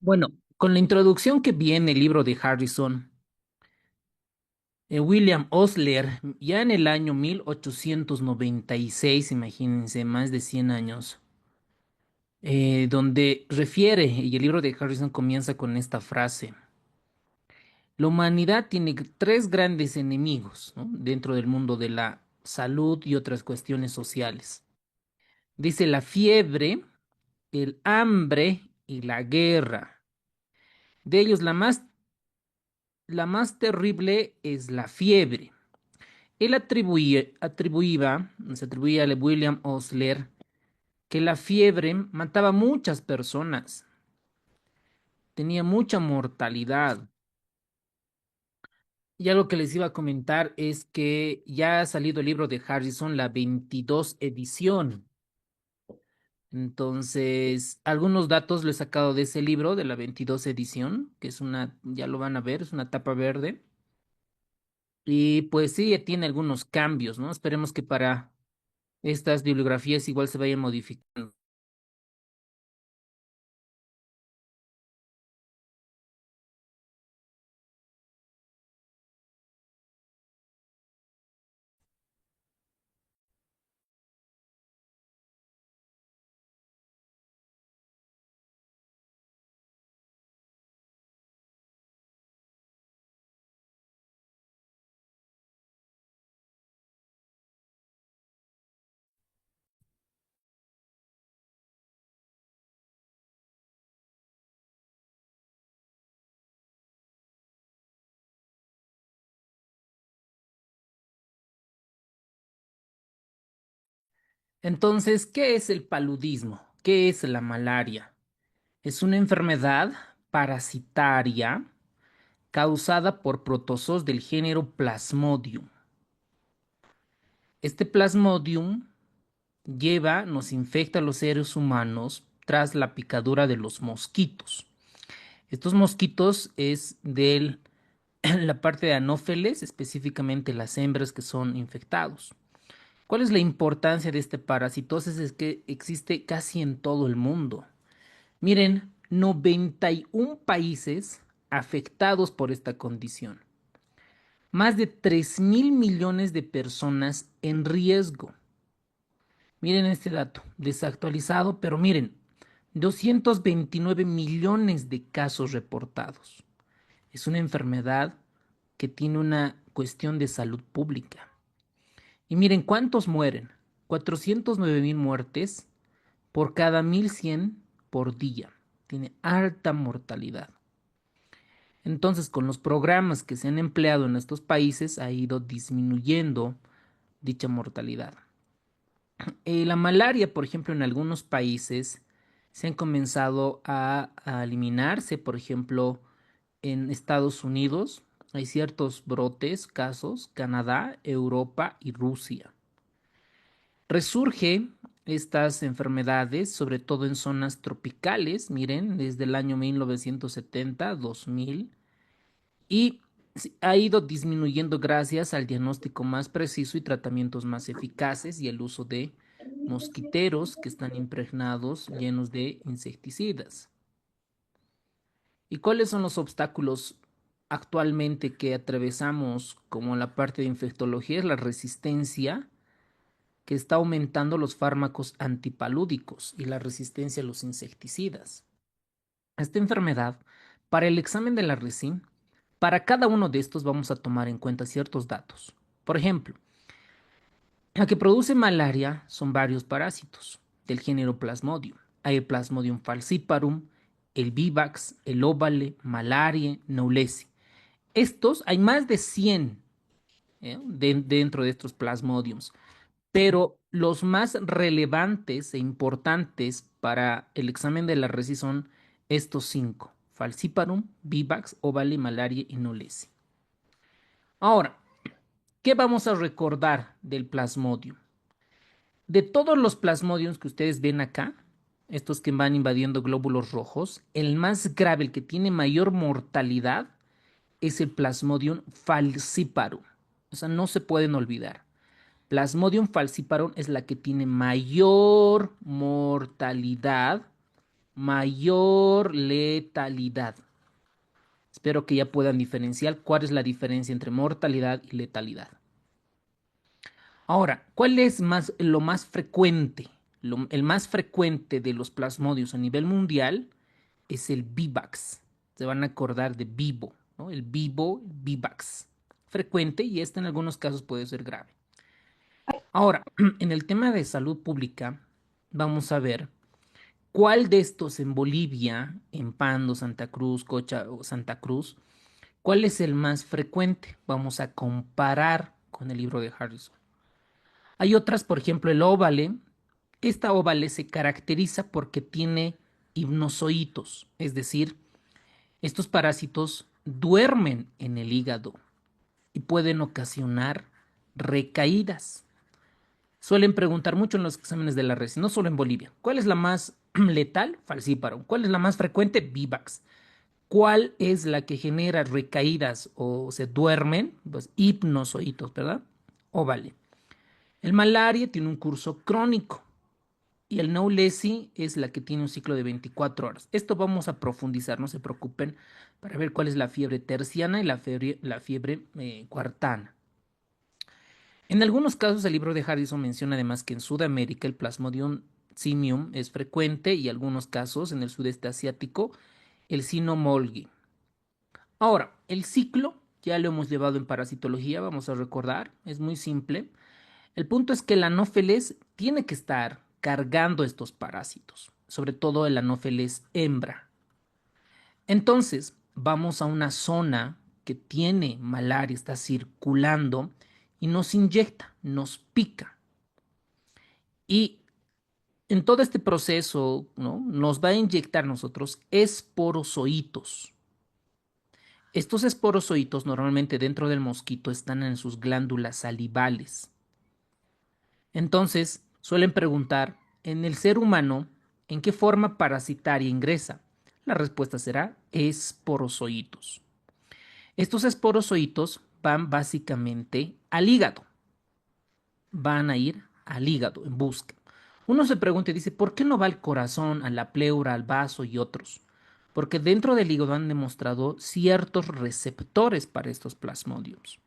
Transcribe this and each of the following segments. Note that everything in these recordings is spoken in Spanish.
Bueno, con la introducción que viene el libro de Harrison, William Osler, ya en el año 1896, imagínense, más de 100 años, donde refiere, y el libro de Harrison comienza con esta frase: la humanidad tiene tres grandes enemigos, ¿no?, dentro del mundo de la salud y otras cuestiones sociales. Dice: la fiebre, el hambre y la guerra. De ellos, la más terrible es la fiebre. Él se atribuía a William Osler que la fiebre mataba a muchas personas, tenía mucha mortalidad. Y algo que les iba a comentar es que ya ha salido el libro de Harrison, la 22 edición. Entonces, algunos datos lo he sacado de ese libro, de la 22 edición, que es una, ya lo van a ver, es una tapa verde. Y pues sí, tiene algunos cambios, ¿no? Esperemos que para estas bibliografías igual se vayan modificando. Entonces, ¿qué es el paludismo? ¿Qué es la malaria? Es una enfermedad parasitaria causada por protozoos del género Plasmodium. Este Plasmodium nos infecta a los seres humanos tras la picadura de los mosquitos. Estos mosquitos es de la parte de Anófeles, específicamente las hembras que son infectados. ¿Cuál es la importancia de este parasitosis? Es que existe casi en todo el mundo. Miren, 91 países afectados por esta condición. Más de 3.000 millones de personas en riesgo. Miren este dato, desactualizado, pero miren, 229 millones de casos reportados. Es una enfermedad que tiene una cuestión de salud pública. Y miren cuántos mueren. 409.000 muertes por cada 1.100 por día. Tiene alta mortalidad. Entonces, con los programas que se han empleado en estos países, ha ido disminuyendo dicha mortalidad. La malaria, por ejemplo, en algunos países se han comenzado a eliminarse. Por ejemplo, en Estados Unidos hay ciertos brotes, casos, Canadá, Europa y Rusia. Resurge estas enfermedades, sobre todo en zonas tropicales, miren, desde el año 1970, 2000, y ha ido disminuyendo gracias al diagnóstico más preciso y tratamientos más eficaces y el uso de mosquiteros que están impregnados, llenos de insecticidas. ¿Y cuáles son los obstáculos actualmente que atravesamos como la parte de infectología? Es la resistencia, que está aumentando los fármacos antipalúdicos y la resistencia a los insecticidas. Esta enfermedad, para el examen de la RESIN, para cada uno de estos vamos a tomar en cuenta ciertos datos. Por ejemplo, la que produce malaria son varios parásitos del género Plasmodium. Hay el Plasmodium falciparum, el Vivax, el Ovale, Malaria, Knowlesi. Estos hay más de 100 dentro de estos Plasmodiums. Pero los más relevantes e importantes para el examen de la RESI son estos cinco: Falciparum, Vivax, Ovale, Malaria y Knowlesi. Ahora, ¿qué vamos a recordar del Plasmodium? De todos los Plasmodiums que ustedes ven acá, estos que van invadiendo glóbulos rojos, el más grave, el que tiene mayor mortalidad, es el Plasmodium falciparum. O sea, no se pueden olvidar. Plasmodium falciparum es la que tiene mayor mortalidad mayor letalidad. Espero que ya puedan diferenciar cuál es la diferencia entre mortalidad y letalidad. Ahora, ¿cuál es lo más frecuente? El más frecuente de los plasmodios a nivel mundial es el Vivax. Se van a acordar de Vivo, ¿no? El Vivo, Vivax. Frecuente y este en algunos casos puede ser grave. Ahora, en el tema de salud pública, vamos a ver cuál de estos en Bolivia, en Pando, Santa Cruz, Cocha o Santa Cruz, cuál es el más frecuente. Vamos a comparar con el libro de Harrison. Hay otras, por ejemplo, el óvale. Esta óvale se caracteriza porque tiene hipnozoitos, es decir, estos parásitos duermen en el hígado y pueden ocasionar recaídas. Suelen preguntar mucho en los exámenes de la red, no solo en Bolivia. ¿Cuál es la más letal? Falciparum. ¿Cuál es la más frecuente? Vivax. ¿Cuál es la que genera recaídas o se duermen? Pues hipnozoitos, ¿verdad? Óvale. El malaria tiene un curso crónico y el Naulesi es la que tiene un ciclo de 24 horas. Esto vamos a profundizar, no se preocupen, para ver cuál es la fiebre terciana y la fiebre cuartana. En algunos casos, el libro de Harrison menciona además que en Sudamérica el Plasmodium simium es frecuente y en algunos casos en el sudeste asiático el Sinomolgi. Ahora, el ciclo ya lo hemos llevado en parasitología, vamos a recordar, es muy simple. El punto es que el anófeles tiene que estar cargando estos parásitos, sobre todo el anófeles hembra. Entonces, vamos a una zona que tiene malaria, está circulando y nos inyecta, nos pica. Y en todo este proceso, ¿no? Nos va a inyectar nosotros esporozoitos. Estos esporozoitos normalmente dentro del mosquito están en sus glándulas salivales. Entonces, suelen preguntar, en el ser humano, ¿en qué forma parasitaria ingresa? La respuesta será esporozoitos. Estos esporozoitos van básicamente al hígado. Van a ir al hígado en busca. Uno se pregunta y dice, ¿por qué no va al corazón, a la pleura, al vaso y otros? Porque dentro del hígado han demostrado ciertos receptores para estos plasmodiums.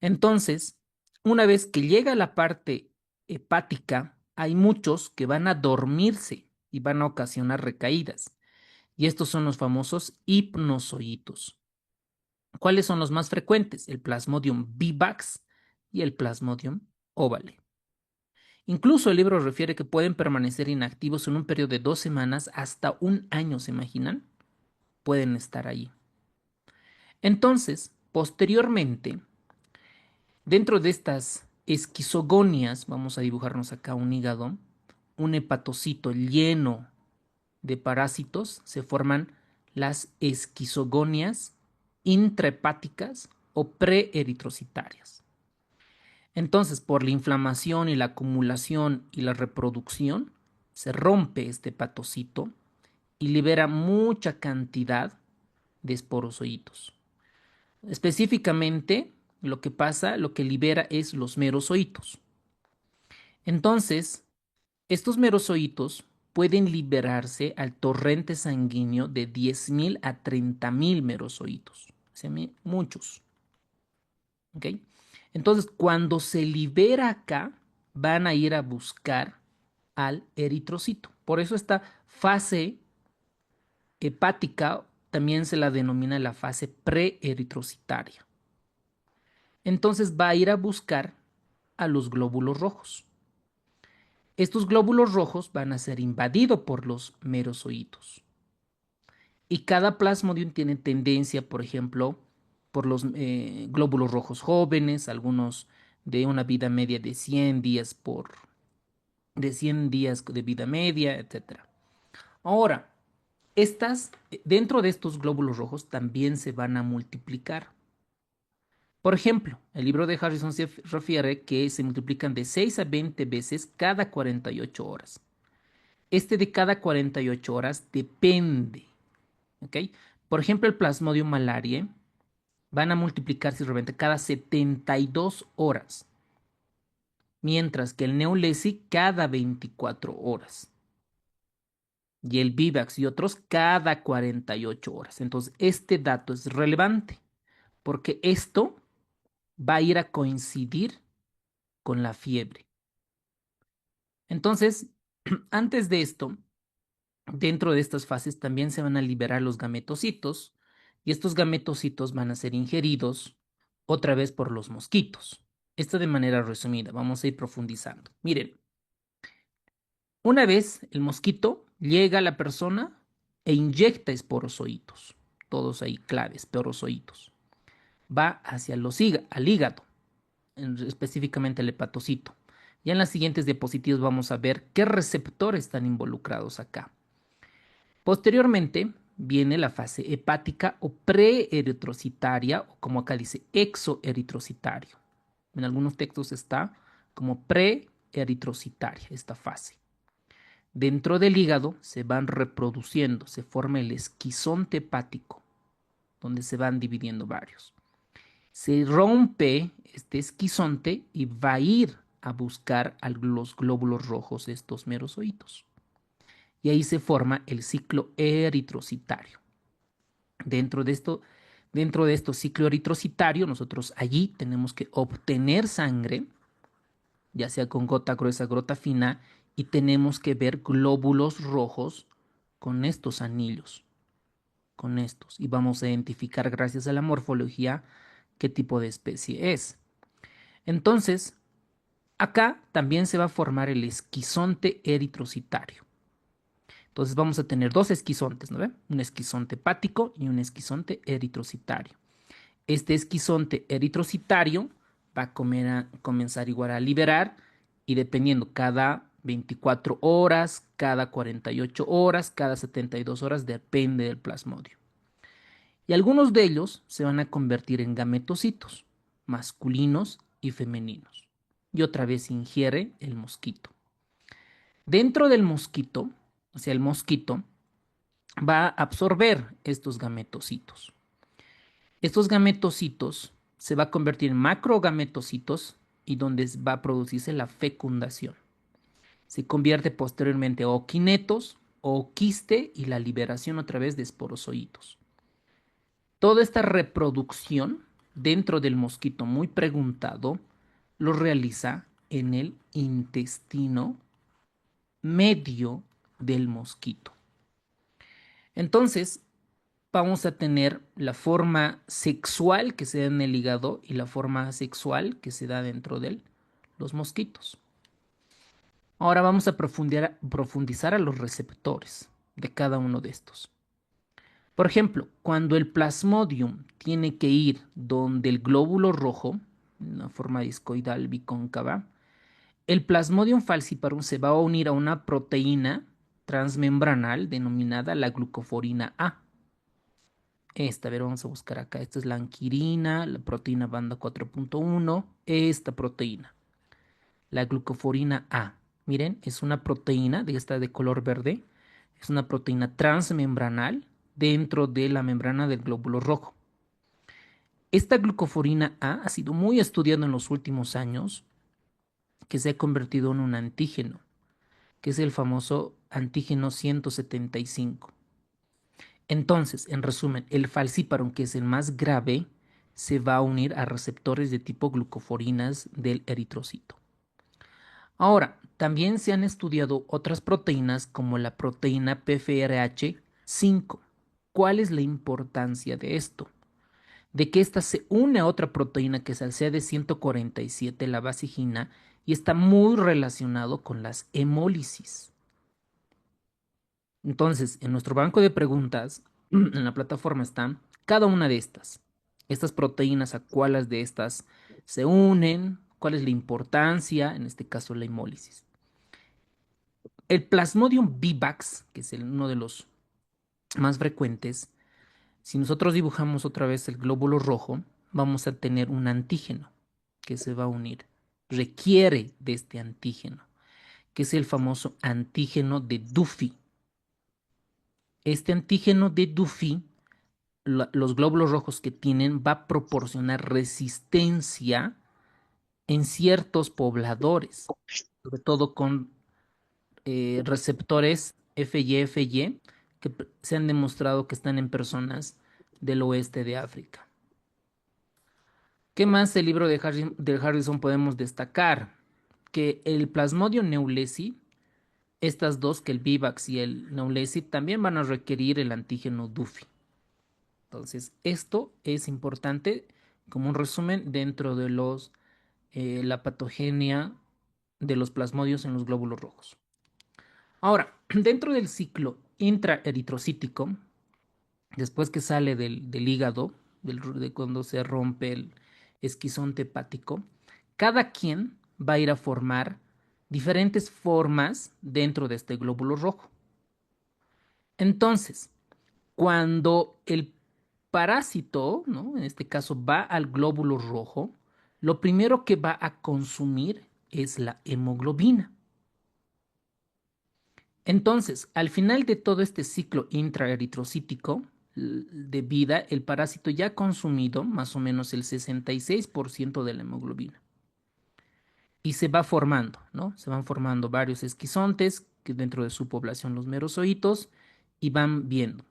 Entonces, una vez que llega a la parte hepática, hay muchos que van a dormirse y van a ocasionar recaídas. Y estos son los famosos hipnozoitos. ¿Cuáles son los más frecuentes? El Plasmodium vivax y el Plasmodium ovale. Incluso el libro refiere que pueden permanecer inactivos en un periodo de 2 semanas hasta un año, ¿se imaginan? Pueden estar ahí. Entonces, posteriormente, dentro de estas esquizogonias, vamos a dibujarnos acá un hígado, un hepatocito lleno de parásitos, se forman las esquizogonias intrahepáticas o preeritrocitarias. Entonces, por la inflamación y la acumulación y la reproducción, se rompe este hepatocito y libera mucha cantidad de esporozoitos. Específicamente, lo que libera es los merozoitos. Entonces, estos merozoitos pueden liberarse al torrente sanguíneo de 10.000 a 30.000 merozoitos. O sea, muchos. ¿Ok? Entonces, cuando se libera acá, van a ir a buscar al eritrocito. Por eso esta fase hepática también se la denomina la fase preeritrocitaria. Entonces va a ir a buscar a los glóbulos rojos. Estos glóbulos rojos van a ser invadidos por los merozoitos. Y cada plasmodium tiene tendencia, por ejemplo, por los glóbulos rojos jóvenes, algunos de una vida media de 100 días de 100 días de vida media, etcétera. Ahora, dentro de estos glóbulos rojos también se van a multiplicar. Por ejemplo, el libro de Harrison se refiere que se multiplican de 6 a 20 veces cada 48 horas. Este de cada 48 horas depende, ¿ok? Por ejemplo, el Plasmodium malariae van a multiplicarse de repente cada 72 horas, mientras que el Neulesi cada 24 horas. y el Vivax y otros cada 48 horas. Entonces, este dato es relevante porque esto va a ir a coincidir con la fiebre. Entonces, antes de esto, dentro de estas fases también se van a liberar los gametocitos y estos gametocitos van a ser ingeridos otra vez por los mosquitos. Esto de manera resumida, vamos a ir profundizando. Miren, una vez el mosquito llega a la persona e inyecta esporozoitos, todos ahí claves, esporozoitos. Va hacia al hígado, específicamente el hepatocito. Ya en las siguientes diapositivas vamos a ver qué receptores están involucrados acá. Posteriormente viene la fase hepática o preeritrocitaria, o como acá dice, exoeritrocitario. En algunos textos está como preeritrocitaria esta fase. Dentro del hígado se van reproduciendo, se forma el esquizonte hepático, donde se van dividiendo varios. Se rompe este esquizonte y va a ir a buscar a los glóbulos rojos, estos merozoitos. Y ahí se forma el ciclo eritrocitario. Dentro de esto ciclo eritrocitario, nosotros allí tenemos que obtener sangre, ya sea con gota gruesa, gota fina, y tenemos que ver glóbulos rojos con estos anillos, con estos. Y vamos a identificar gracias a la morfología qué tipo de especie es. Entonces, acá también se va a formar el esquizonte eritrocitario. Entonces vamos a tener dos esquizontes, ¿no ve? Un esquizonte hepático y un esquizonte eritrocitario. Este esquizonte eritrocitario va a comenzar igual a liberar y dependiendo cada 24 horas, cada 48 horas, cada 72 horas, depende del plasmodio. Y algunos de ellos se van a convertir en gametocitos, masculinos y femeninos. Y otra vez ingiere el mosquito. Dentro del mosquito, o sea, el mosquito va a absorber estos gametocitos. Estos gametocitos se va a convertir en macrogametocitos y donde va a producirse la fecundación. Se convierte posteriormente a oquinetos o quiste y la liberación otra vez de esporozoitos. Toda esta reproducción dentro del mosquito muy preguntado lo realiza en el intestino medio del mosquito. Entonces, vamos a tener la forma sexual que se da en el hígado y la forma asexual que se da dentro de los mosquitos. Ahora vamos a profundizar a los receptores de cada uno de estos. Por ejemplo, cuando el plasmodium tiene que ir donde el glóbulo rojo, en una forma discoidal bicóncava, el Plasmodium falciparum se va a unir a una proteína transmembranal denominada la glucoforina A. Esta, a ver, vamos a buscar acá. Esta es la anquirina, la proteína banda 4.1, esta proteína, la glucoforina A. Miren, es una proteína de esta de color verde, es una proteína transmembranal dentro de la membrana del glóbulo rojo. Esta glucoforina A ha sido muy estudiada en los últimos años, que se ha convertido en un antígeno, que es el famoso antígeno 175. Entonces, en resumen, el falciparum, que es el más grave, se va a unir a receptores de tipo glucoforinas del eritrocito. Ahora, también se han estudiado otras proteínas como la proteína PFRH5. ¿Cuál es la importancia de esto? De que ésta se une a otra proteína que es el CD147, la basegina, y está muy relacionado con las hemólisis. Entonces, en nuestro banco de preguntas, en la plataforma están cada una de estas proteínas, a cuáles de estas se unen, cuál es la importancia, en este caso la hemólisis. El Plasmodium vivax, que es uno de los más frecuentes, si nosotros dibujamos otra vez el glóbulo rojo, vamos a tener un antígeno que se va a unir. Requiere de este antígeno, que es el famoso antígeno de Duffy. Este antígeno de Duffy, los glóbulos rojos que tienen, va a proporcionar resistencia en ciertos pobladores, sobre todo con receptores FY, que se han demostrado que están en personas del oeste de África. ¿Qué más del libro de Harrison podemos destacar? Que el Plasmodium neulesi, estas dos, que el Vivax y el neulesi, también van a requerir el antígeno Dufi. Entonces, esto es importante como un resumen dentro de la patogenia de los plasmodios en los glóbulos rojos. Ahora, dentro del ciclo intraeritrocítico, después que sale del hígado, de cuando se rompe el esquizonte hepático, cada quien va a ir a formar diferentes formas dentro de este glóbulo rojo. Entonces, cuando el parásito, ¿no?, en este caso va al glóbulo rojo, lo primero que va a consumir es la hemoglobina. Entonces, al final de todo este ciclo intraeritrocítico de vida, el parásito ya ha consumido más o menos el 66% de la hemoglobina. Y se va formando, ¿no? Se van formando varios esquizontes, que dentro de su población los merozoitos, y van viendo.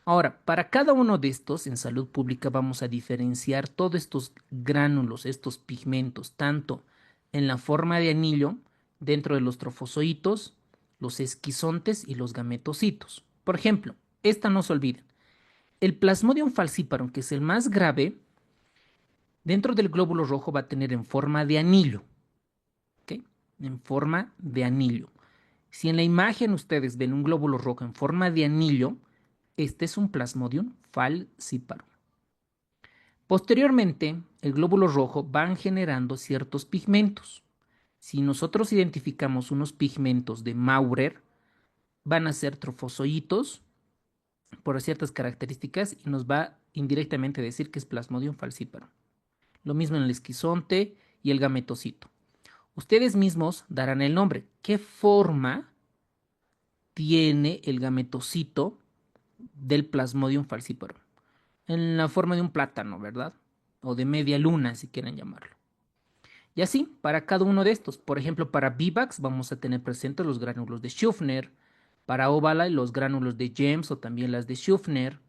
Ahora, para cada uno de estos, en salud pública vamos a diferenciar todos estos gránulos, estos pigmentos, tanto en la forma de anillo, dentro de los trofozoitos, los esquizontes y los gametocitos. Por ejemplo, esta no se olviden. El Plasmodium falciparum, que es el más grave, dentro del glóbulo rojo va a tener en forma de anillo. ¿Ok? En forma de anillo. Si en la imagen ustedes ven un glóbulo rojo en forma de anillo, este es un Plasmodium falciparum. Posteriormente, el glóbulo rojo van generando ciertos pigmentos. Si nosotros identificamos unos pigmentos de Maurer, van a ser trofozoitos por ciertas características y nos va indirectamente a decir que es Plasmodium falciparum. Lo mismo en el esquizonte y el gametocito. Ustedes mismos darán el nombre. ¿Qué forma tiene el gametocito del Plasmodium falciparum? En la forma de un plátano, ¿verdad? O de media luna, si quieren llamarlo. Y así, para cada uno de estos. Por ejemplo, para Vivax vamos a tener presentes los gránulos de Schuffner. Para Ovala, los gránulos de James o también las de Schuffner.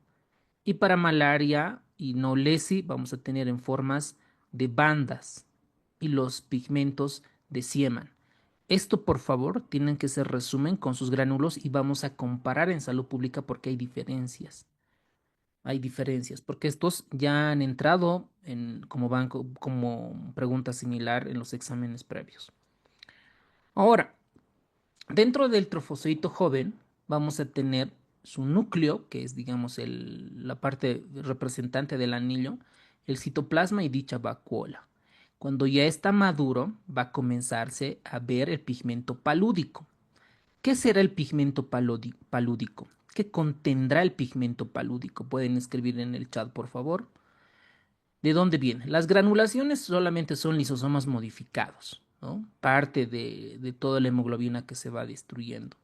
Y para malaria y Knowlesi vamos a tener en formas de bandas y los pigmentos de Siemann. Esto, por favor, tienen que ser resumen con sus gránulos y vamos a comparar en salud pública porque hay diferencias. Hay diferencias, porque estos ya han entrado como banco, como pregunta similar en los exámenes previos. Ahora, dentro del trofozoito joven vamos a tener su núcleo, que es, digamos, la parte representante del anillo, el citoplasma y dicha vacuola. Cuando ya está maduro, va a comenzarse a ver el pigmento palúdico. ¿Qué será el pigmento palúdico? ¿Qué contendrá el pigmento palúdico? Pueden escribir en el chat, por favor. ¿De dónde viene? Las granulaciones solamente son lisosomas modificados, ¿no? Parte de toda la hemoglobina que se va destruyendo.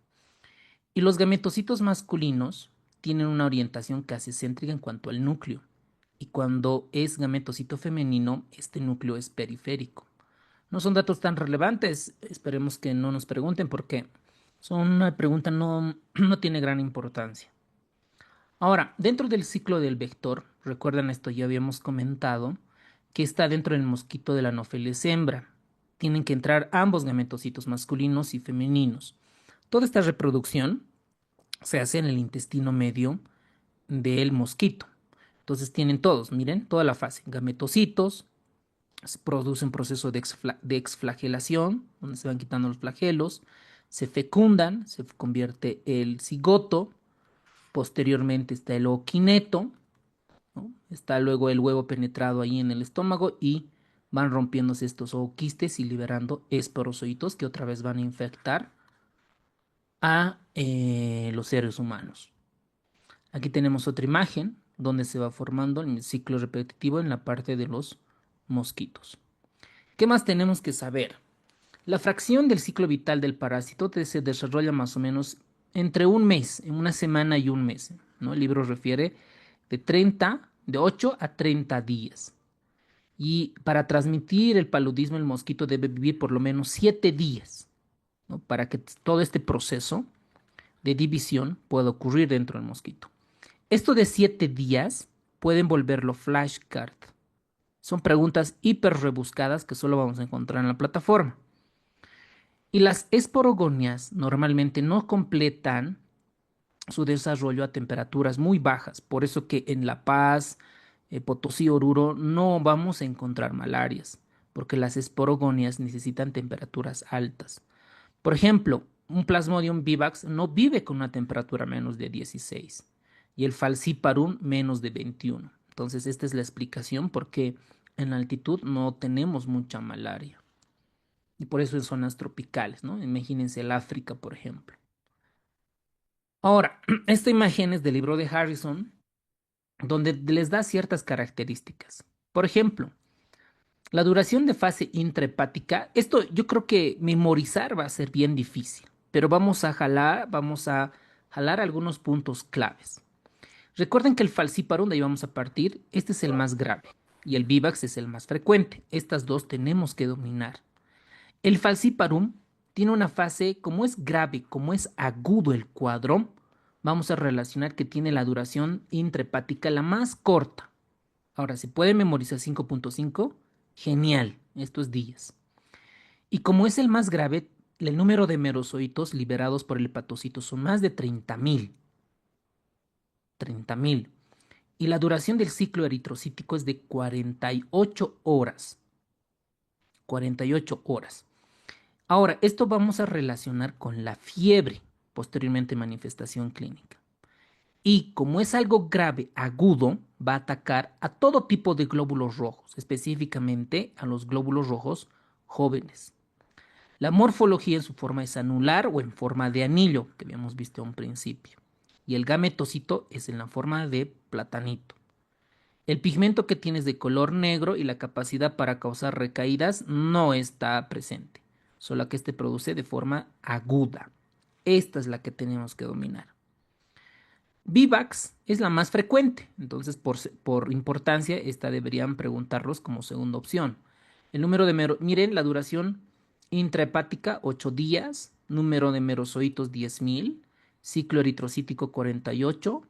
Y los gametocitos masculinos tienen una orientación casi céntrica en cuanto al núcleo. Y cuando es gametocito femenino, este núcleo es periférico. No son datos tan relevantes, esperemos que no nos pregunten porque son una pregunta no tiene gran importancia. Ahora, dentro del ciclo del vector, recuerdan esto ya habíamos comentado, que está dentro del mosquito de la Anopheles hembra. Tienen que entrar ambos gametocitos masculinos y femeninos. Toda esta reproducción se hace en el intestino medio del mosquito. Entonces tienen todos, miren, toda la fase, gametocitos, se produce un proceso de exflagelación, donde se van quitando los flagelos, se fecundan, se convierte el cigoto, posteriormente está el ooquineto, ¿no? Está luego el huevo penetrado ahí en el estómago y van rompiéndose estos ooquistes y liberando esporozoitos que otra vez van a infectar a los seres humanos. Aquí tenemos otra imagen donde se va formando el ciclo repetitivo en la parte de los mosquitos. ¿Qué más tenemos que saber? La fracción del ciclo vital del parásito se desarrolla más o menos entre un mes, en una semana y un mes, ¿no? El libro refiere de 8 a 30 días. Y para transmitir el paludismo, el mosquito debe vivir por lo menos 7 días, ¿no? Para que todo este proceso de división puede ocurrir dentro del mosquito. Esto de 7 días pueden volverlo flashcard. Son preguntas hiper rebuscadas que solo vamos a encontrar en la plataforma. Y las esporogonias normalmente no completan su desarrollo a temperaturas muy bajas. Por eso que en La Paz, Potosí, Oruro no vamos a encontrar malarias, porque las esporogonias necesitan temperaturas altas. Por ejemplo, un Plasmodium vivax no vive con una temperatura menos de 16 y el Falciparum menos de 21. Entonces, esta es la explicación por qué en la altitud no tenemos mucha malaria. Y por eso en zonas tropicales, ¿no? Imagínense el África, por ejemplo. Ahora, esta imagen es del libro de Harrison, donde les da ciertas características. Por ejemplo, la duración de fase intrahepática, esto yo creo que memorizar va a ser bien difícil, pero vamos a jalar algunos puntos claves. Recuerden que el falciparum, de ahí vamos a partir, este es el más grave y el vivax es el más frecuente. Estas dos tenemos que dominar. El falciparum tiene una fase, como es grave, como es agudo el cuadro, vamos a relacionar que tiene la duración intrahepática la más corta. Ahora, ¿se puede memorizar 5.5? Genial, estos días. Y como es el más grave, el número de merozoitos liberados por el hepatocito son más de 30.000. 30.000. Y la duración del ciclo eritrocítico es de 48 horas. 48 horas. Ahora, esto vamos a relacionar con la fiebre, posteriormente manifestación clínica. Y como es algo grave, agudo, va a atacar a todo tipo de glóbulos rojos, específicamente a los glóbulos rojos jóvenes. La morfología en su forma es anular o en forma de anillo, que habíamos visto a un principio. Y el gametocito es en la forma de platanito. El pigmento que tienes de color negro y la capacidad para causar recaídas no está presente, solo que este produce de forma aguda. Esta es la que tenemos que dominar. Vivax es la más frecuente, entonces por importancia esta deberían preguntarlos como segunda opción. El número de miren la duración intrahepática 8 días, número de merozoitos 10.000, ciclo eritrocítico 48,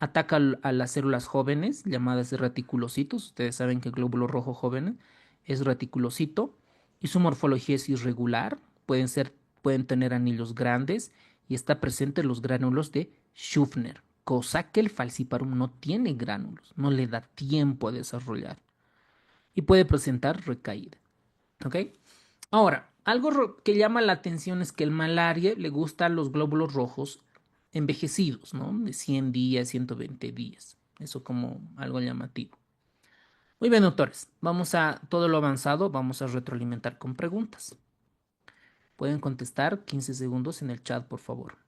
ataca a las células jóvenes llamadas reticulocitos, ustedes saben que el glóbulo rojo joven es reticulocito y su morfología es irregular, pueden tener anillos grandes y está presente en los gránulos de Schüffner, cosa que el falciparum no tiene gránulos, no le da tiempo a desarrollar y puede presentar recaída. ¿Ok? Ahora, algo que llama la atención es que el malaria le gustan los glóbulos rojos envejecidos, ¿no? De 100 días, 120 días. Eso como algo llamativo. Muy bien, doctores. Vamos a todo lo avanzado, vamos a retroalimentar con preguntas. Pueden contestar 15 segundos en el chat, por favor.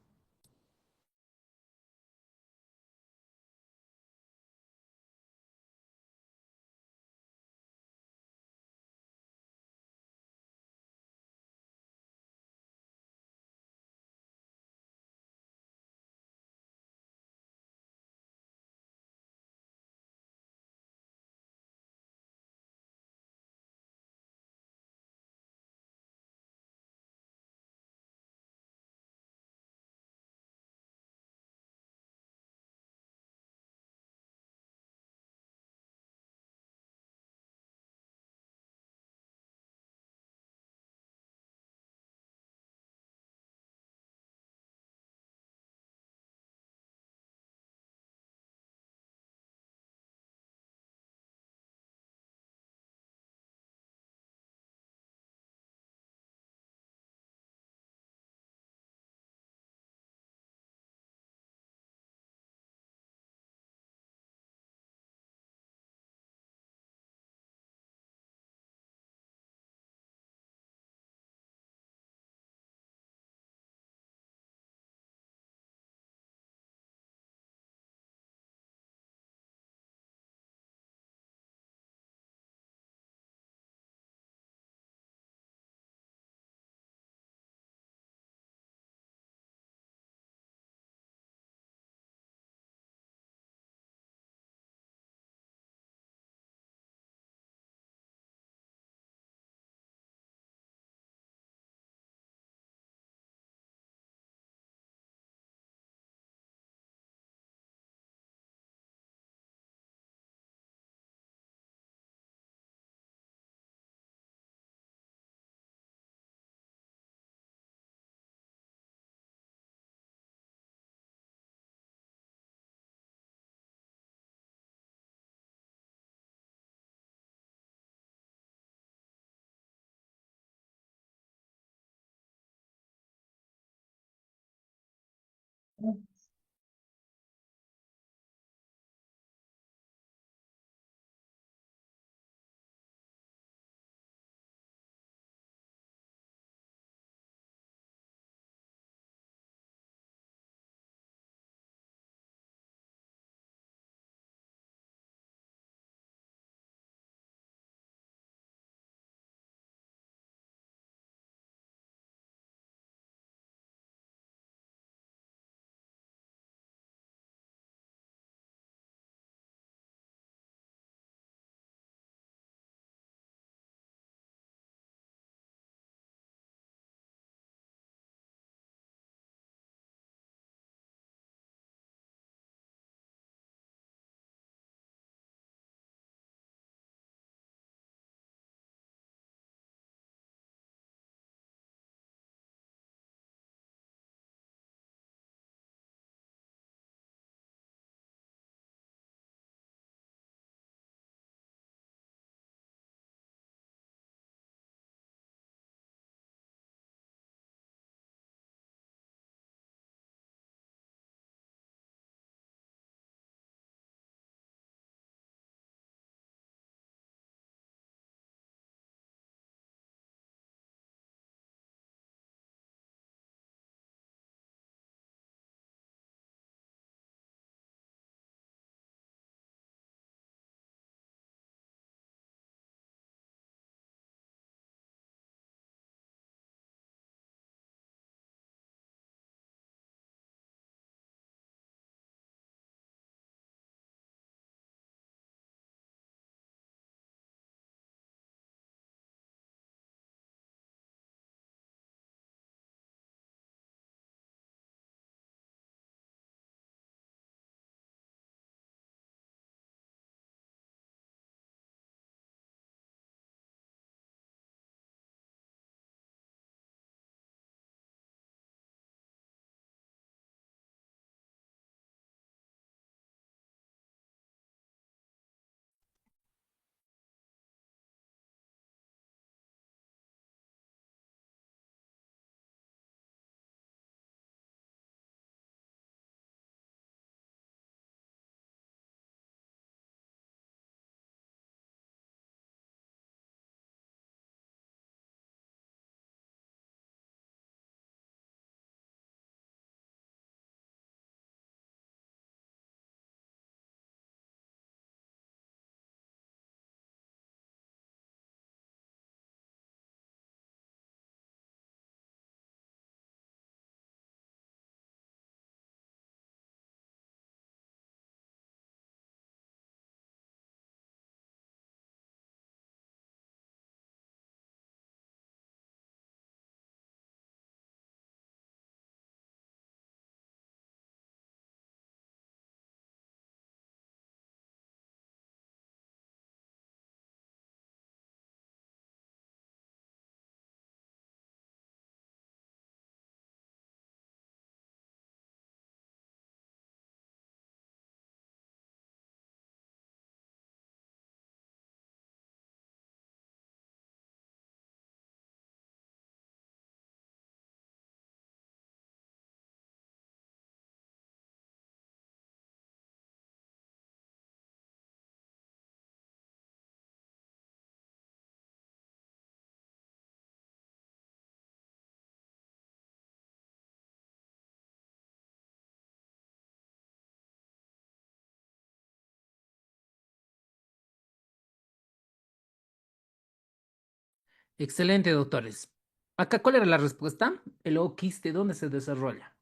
Excelente, doctores. Acá, ¿cuál era la respuesta? El oquiste, ¿dónde se desarrolla?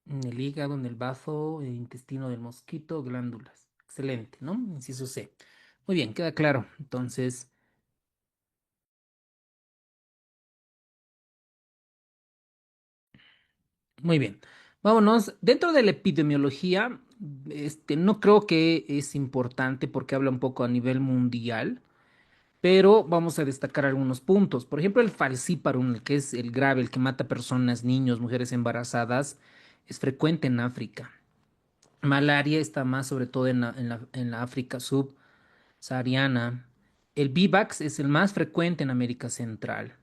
En el hígado, en el bazo, el intestino del mosquito, glándulas. Excelente, ¿no? Inciso C. Muy bien, queda claro. Entonces, muy bien. Vámonos. Dentro de la epidemiología, no creo que es importante porque habla un poco a nivel mundial, pero vamos a destacar algunos puntos. Por ejemplo, el falciparum, el que es el grave, el que mata personas, niños, mujeres embarazadas, es frecuente en África. Malaria está más sobre todo en la África subsahariana. El vivax es el más frecuente en América Central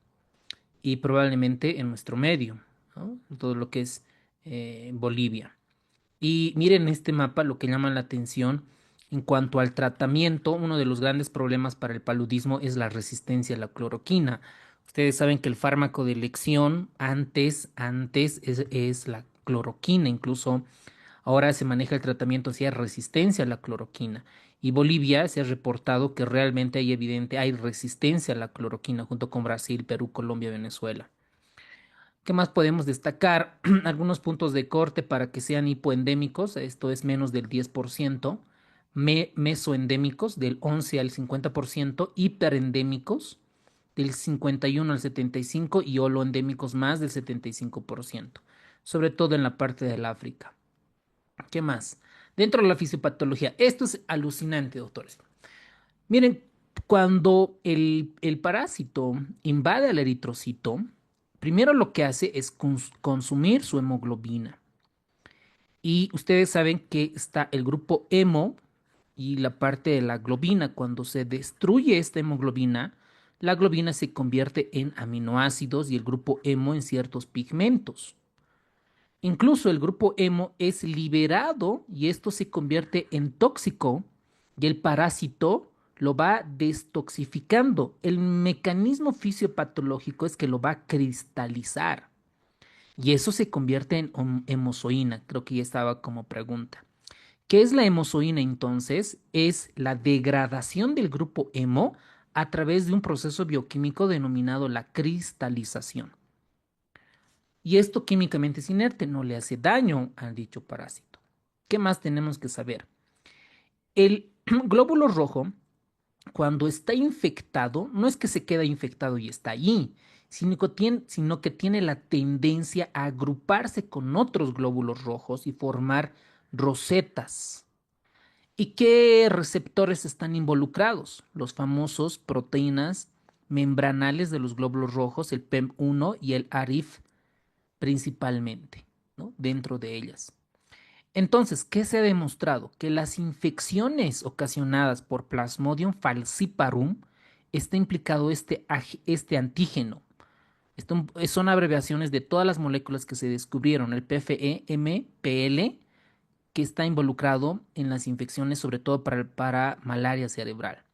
y probablemente en nuestro medio. todo lo que es Bolivia. Y miren este mapa, lo que llama la atención en cuanto al tratamiento, uno de los grandes problemas para el paludismo es la resistencia a la cloroquina. Ustedes saben que el fármaco de elección antes es la cloroquina, incluso ahora se maneja el tratamiento hacia resistencia a la cloroquina. Y Bolivia se ha reportado que realmente hay resistencia a la cloroquina junto con Brasil, Perú, Colombia, Venezuela. ¿Qué más podemos destacar? Algunos puntos de corte para que sean hipoendémicos, esto es menos del 10%, mesoendémicos del 11 al 50%, hiperendémicos del 51 al 75% y holoendémicos más del 75%, sobre todo en la parte del África. ¿Qué más? Dentro de la fisiopatología, esto es alucinante, doctores. Miren, cuando el parásito invade al eritrocito, primero lo que hace es consumir su hemoglobina. Y ustedes saben que está el grupo hemo y la parte de la globina. Cuando se destruye esta hemoglobina, la globina se convierte en aminoácidos y el grupo hemo en ciertos pigmentos. Incluso el grupo hemo es liberado y esto se convierte en tóxico y el parásito lo va destoxificando. El mecanismo fisiopatológico es que lo va a cristalizar y eso se convierte en hemozoína. Creo que ya estaba como pregunta. ¿Qué es la hemozoína entonces? Es la degradación del grupo hemo a través de un proceso bioquímico denominado la cristalización. Y esto químicamente es inerte, no le hace daño al dicho parásito. ¿Qué más tenemos que saber? El glóbulo rojo, cuando está infectado, no es que se queda infectado y está allí, sino que tiene la tendencia a agruparse con otros glóbulos rojos y formar rosetas. ¿Y qué receptores están involucrados? Los famosos proteínas membranales de los glóbulos rojos, el PEM1 y el ARIF principalmente, ¿no? Dentro de ellas. Entonces, ¿qué se ha demostrado? Que las infecciones ocasionadas por Plasmodium falciparum está implicado este antígeno. Son abreviaciones de todas las moléculas que se descubrieron, el PFE, MPL, que está involucrado en las infecciones, sobre todo para malaria cerebral.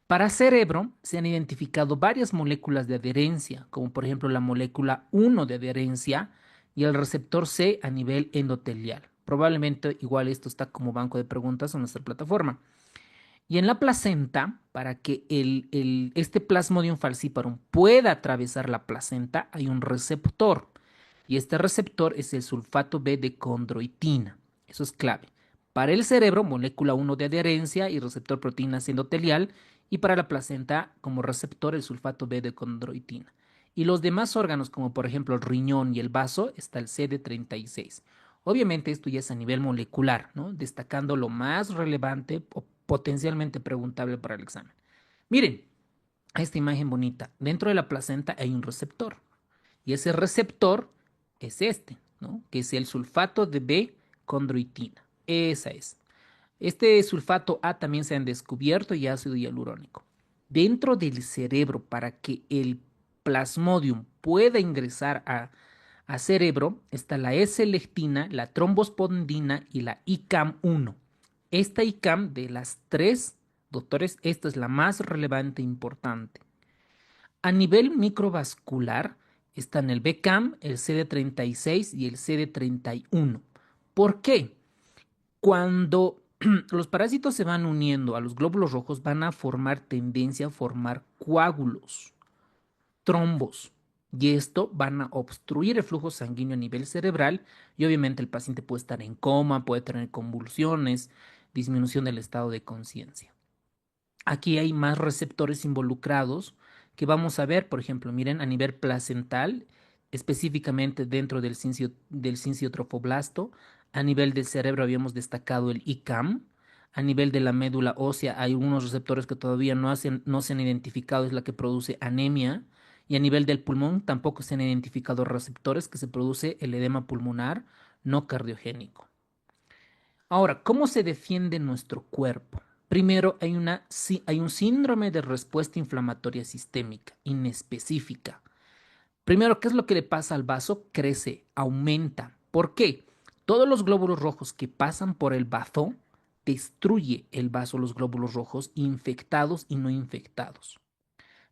Para cerebro se han identificado varias moléculas de adherencia, como por ejemplo la molécula 1 de adherencia y el receptor C a nivel endotelial. Probablemente igual esto está como banco de preguntas en nuestra plataforma. Y en la placenta, para que este Plasmodium falciparum pueda atravesar la placenta, hay un receptor. Y este receptor es el sulfato B de condroitina. Eso es clave. Para el cerebro, molécula 1 de adherencia y receptor proteína endotelial. Y para la placenta, como receptor, el sulfato B de condroitina. Y los demás órganos, como por ejemplo el riñón y el vaso, está el CD36. Obviamente esto ya es a nivel molecular, ¿no? Destacando lo más relevante o potencialmente preguntable para el examen. Miren, esta imagen bonita. Dentro de la placenta hay un receptor. Y ese receptor es este, ¿no? Que es el sulfato de B-condroitina. Esa es. Este sulfato A también se han descubierto y ácido hialurónico. Dentro del cerebro, para que el plasmodium pueda ingresar a cerebro, está la S-lectina, la trombospondina y la ICAM-1. Esta ICAM, de las tres, doctores, esta es la más relevante e importante. A nivel microvascular están el BCAM, el CD36 y el CD31. ¿Por qué? Cuando los parásitos se van uniendo a los glóbulos rojos, van a formar tendencia a formar coágulos, trombos. Y esto van a obstruir el flujo sanguíneo a nivel cerebral y obviamente el paciente puede estar en coma, puede tener convulsiones, disminución del estado de conciencia. Aquí hay más receptores involucrados que vamos a ver, por ejemplo, miren, a nivel placental, específicamente dentro del cinciotrofoblasto, a nivel del cerebro habíamos destacado el ICAM, a nivel de la médula ósea hay unos receptores que todavía no se han identificado, es la que produce anemia, y a nivel del pulmón tampoco se han identificado receptores que se produce el edema pulmonar no cardiogénico. Ahora, ¿cómo se defiende nuestro cuerpo? Primero, hay un síndrome de respuesta inflamatoria sistémica inespecífica. Primero, ¿qué es lo que le pasa al vaso? Crece, aumenta. ¿Por qué? Todos los glóbulos rojos que pasan por el bazo destruye el vaso, los glóbulos rojos infectados y no infectados.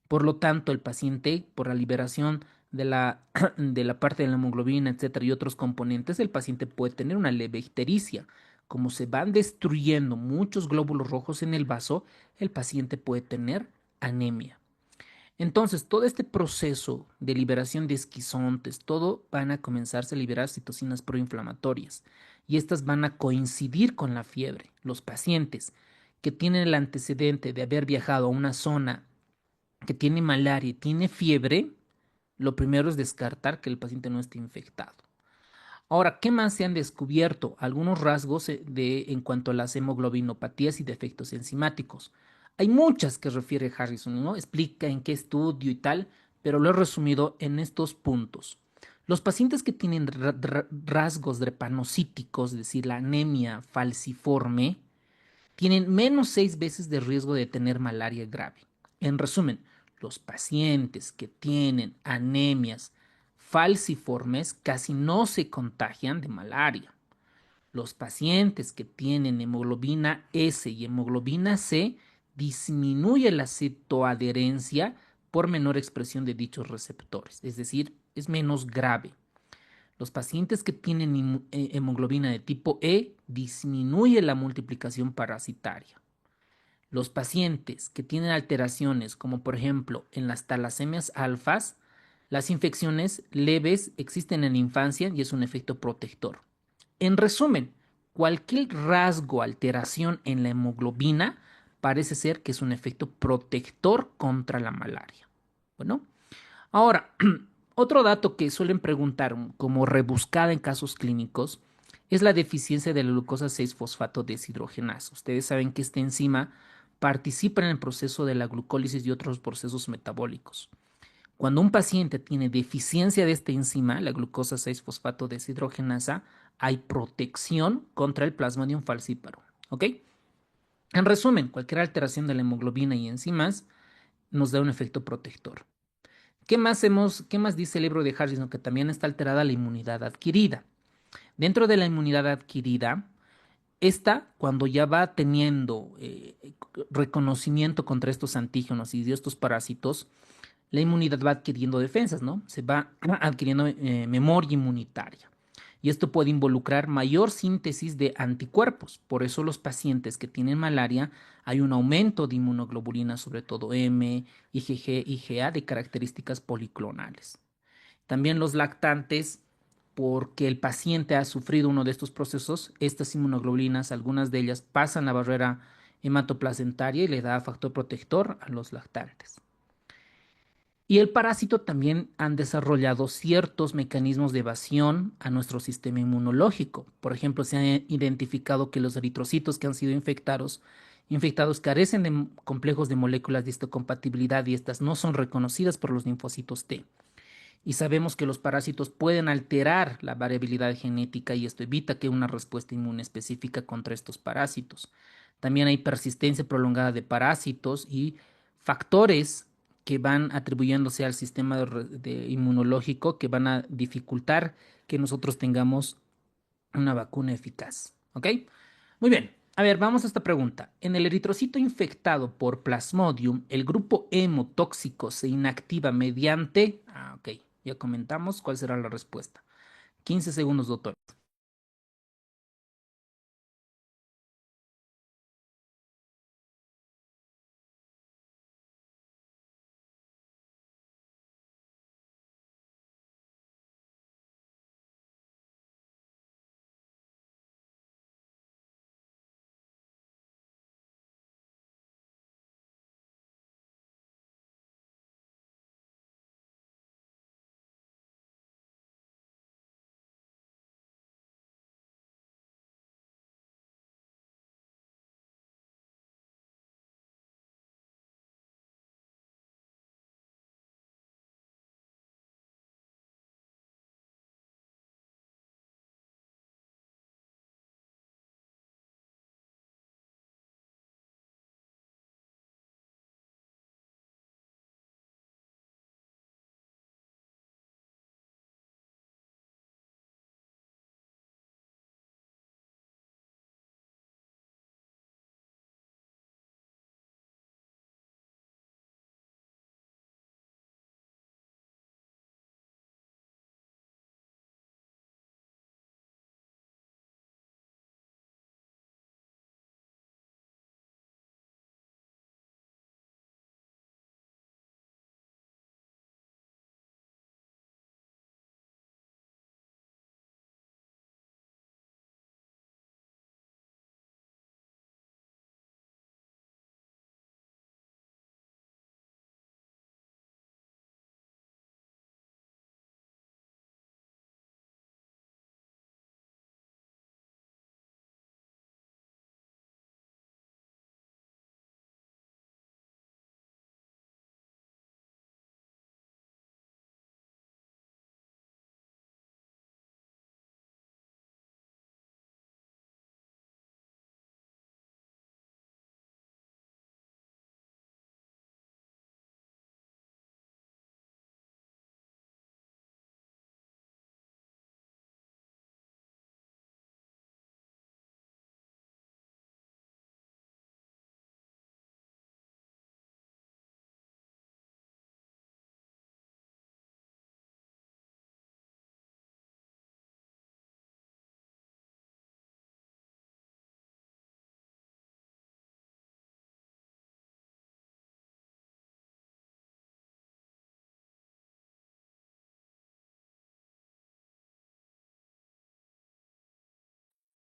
Por lo tanto, el paciente, por la liberación de la, de la parte de la hemoglobina, etcétera, y otros componentes, el paciente puede tener una leve ictericia. Como se van destruyendo muchos glóbulos rojos en el vaso, el paciente puede tener anemia. Entonces, todo este proceso de liberación de esquizontes, todo van a comenzarse a liberar citocinas proinflamatorias y estas van a coincidir con la fiebre. Los pacientes que tienen el antecedente de haber viajado a una zona que tiene malaria y tiene fiebre, lo primero es descartar que el paciente no esté infectado. Ahora, ¿qué más se han descubierto? Algunos rasgos en cuanto a las hemoglobinopatías y defectos enzimáticos. Hay muchas que refiere Harrison, ¿no? Explica en qué estudio y tal, pero lo he resumido en estos puntos. Los pacientes que tienen rasgos drepanocíticos, es decir, la anemia falciforme, tienen menos 6 veces de riesgo de tener malaria grave. En resumen, los pacientes que tienen anemias falciformes casi no se contagian de malaria. Los pacientes que tienen hemoglobina S y hemoglobina C disminuye la citoadherencia por menor expresión de dichos receptores, es decir, es menos grave. Los pacientes que tienen hemoglobina de tipo E disminuye la multiplicación parasitaria. Los pacientes que tienen alteraciones, como por ejemplo en las talasemias alfas, las infecciones leves existen en la infancia y es un efecto protector. En resumen, cualquier rasgo, alteración en la hemoglobina parece ser que es un efecto protector contra la malaria. Bueno, ahora, otro dato que suelen preguntar como rebuscada en casos clínicos es la deficiencia de la glucosa 6-fosfato deshidrogenasa. Ustedes saben que esta enzima participa en el proceso de la glucólisis y otros procesos metabólicos. Cuando un paciente tiene deficiencia de esta enzima, la glucosa 6-fosfato deshidrogenasa, hay protección contra el plasmodium falciparum. ¿Ok? En resumen, cualquier alteración de la hemoglobina y enzimas nos da un efecto protector. ¿Qué más dice el libro de Harrison? Que también está alterada la inmunidad adquirida. Dentro de la inmunidad adquirida, esta, cuando ya va teniendo reconocimiento contra estos antígenos y estos parásitos, la inmunidad va adquiriendo defensas, ¿no? Se va adquiriendo memoria inmunitaria. Y esto puede involucrar mayor síntesis de anticuerpos. Por eso los pacientes que tienen malaria hay un aumento de inmunoglobulina, sobre todo M, IgG, IgA, de características policlonales. También los lactantes, porque el paciente ha sufrido uno de estos procesos, estas inmunoglobulinas, algunas de ellas pasan la barrera hematoplacentaria y le da factor protector a los lactantes. Y el parásito también han desarrollado ciertos mecanismos de evasión a nuestro sistema inmunológico. Por ejemplo, se ha identificado que los eritrocitos que han sido infectados carecen de complejos de moléculas de histocompatibilidad y estas no son reconocidas por los linfocitos T. Y sabemos que los parásitos pueden alterar la variabilidad genética y esto evita que una respuesta inmune específica contra estos parásitos. También hay persistencia prolongada de parásitos y factores que van atribuyéndose al sistema inmunológico que van a dificultar que nosotros tengamos una vacuna eficaz. ¿Ok? Muy bien. A ver, vamos a esta pregunta. En el eritrocito infectado por Plasmodium, el grupo hemo tóxico se inactiva mediante... ok. Ya comentamos cuál será la respuesta. 15 segundos, doctor.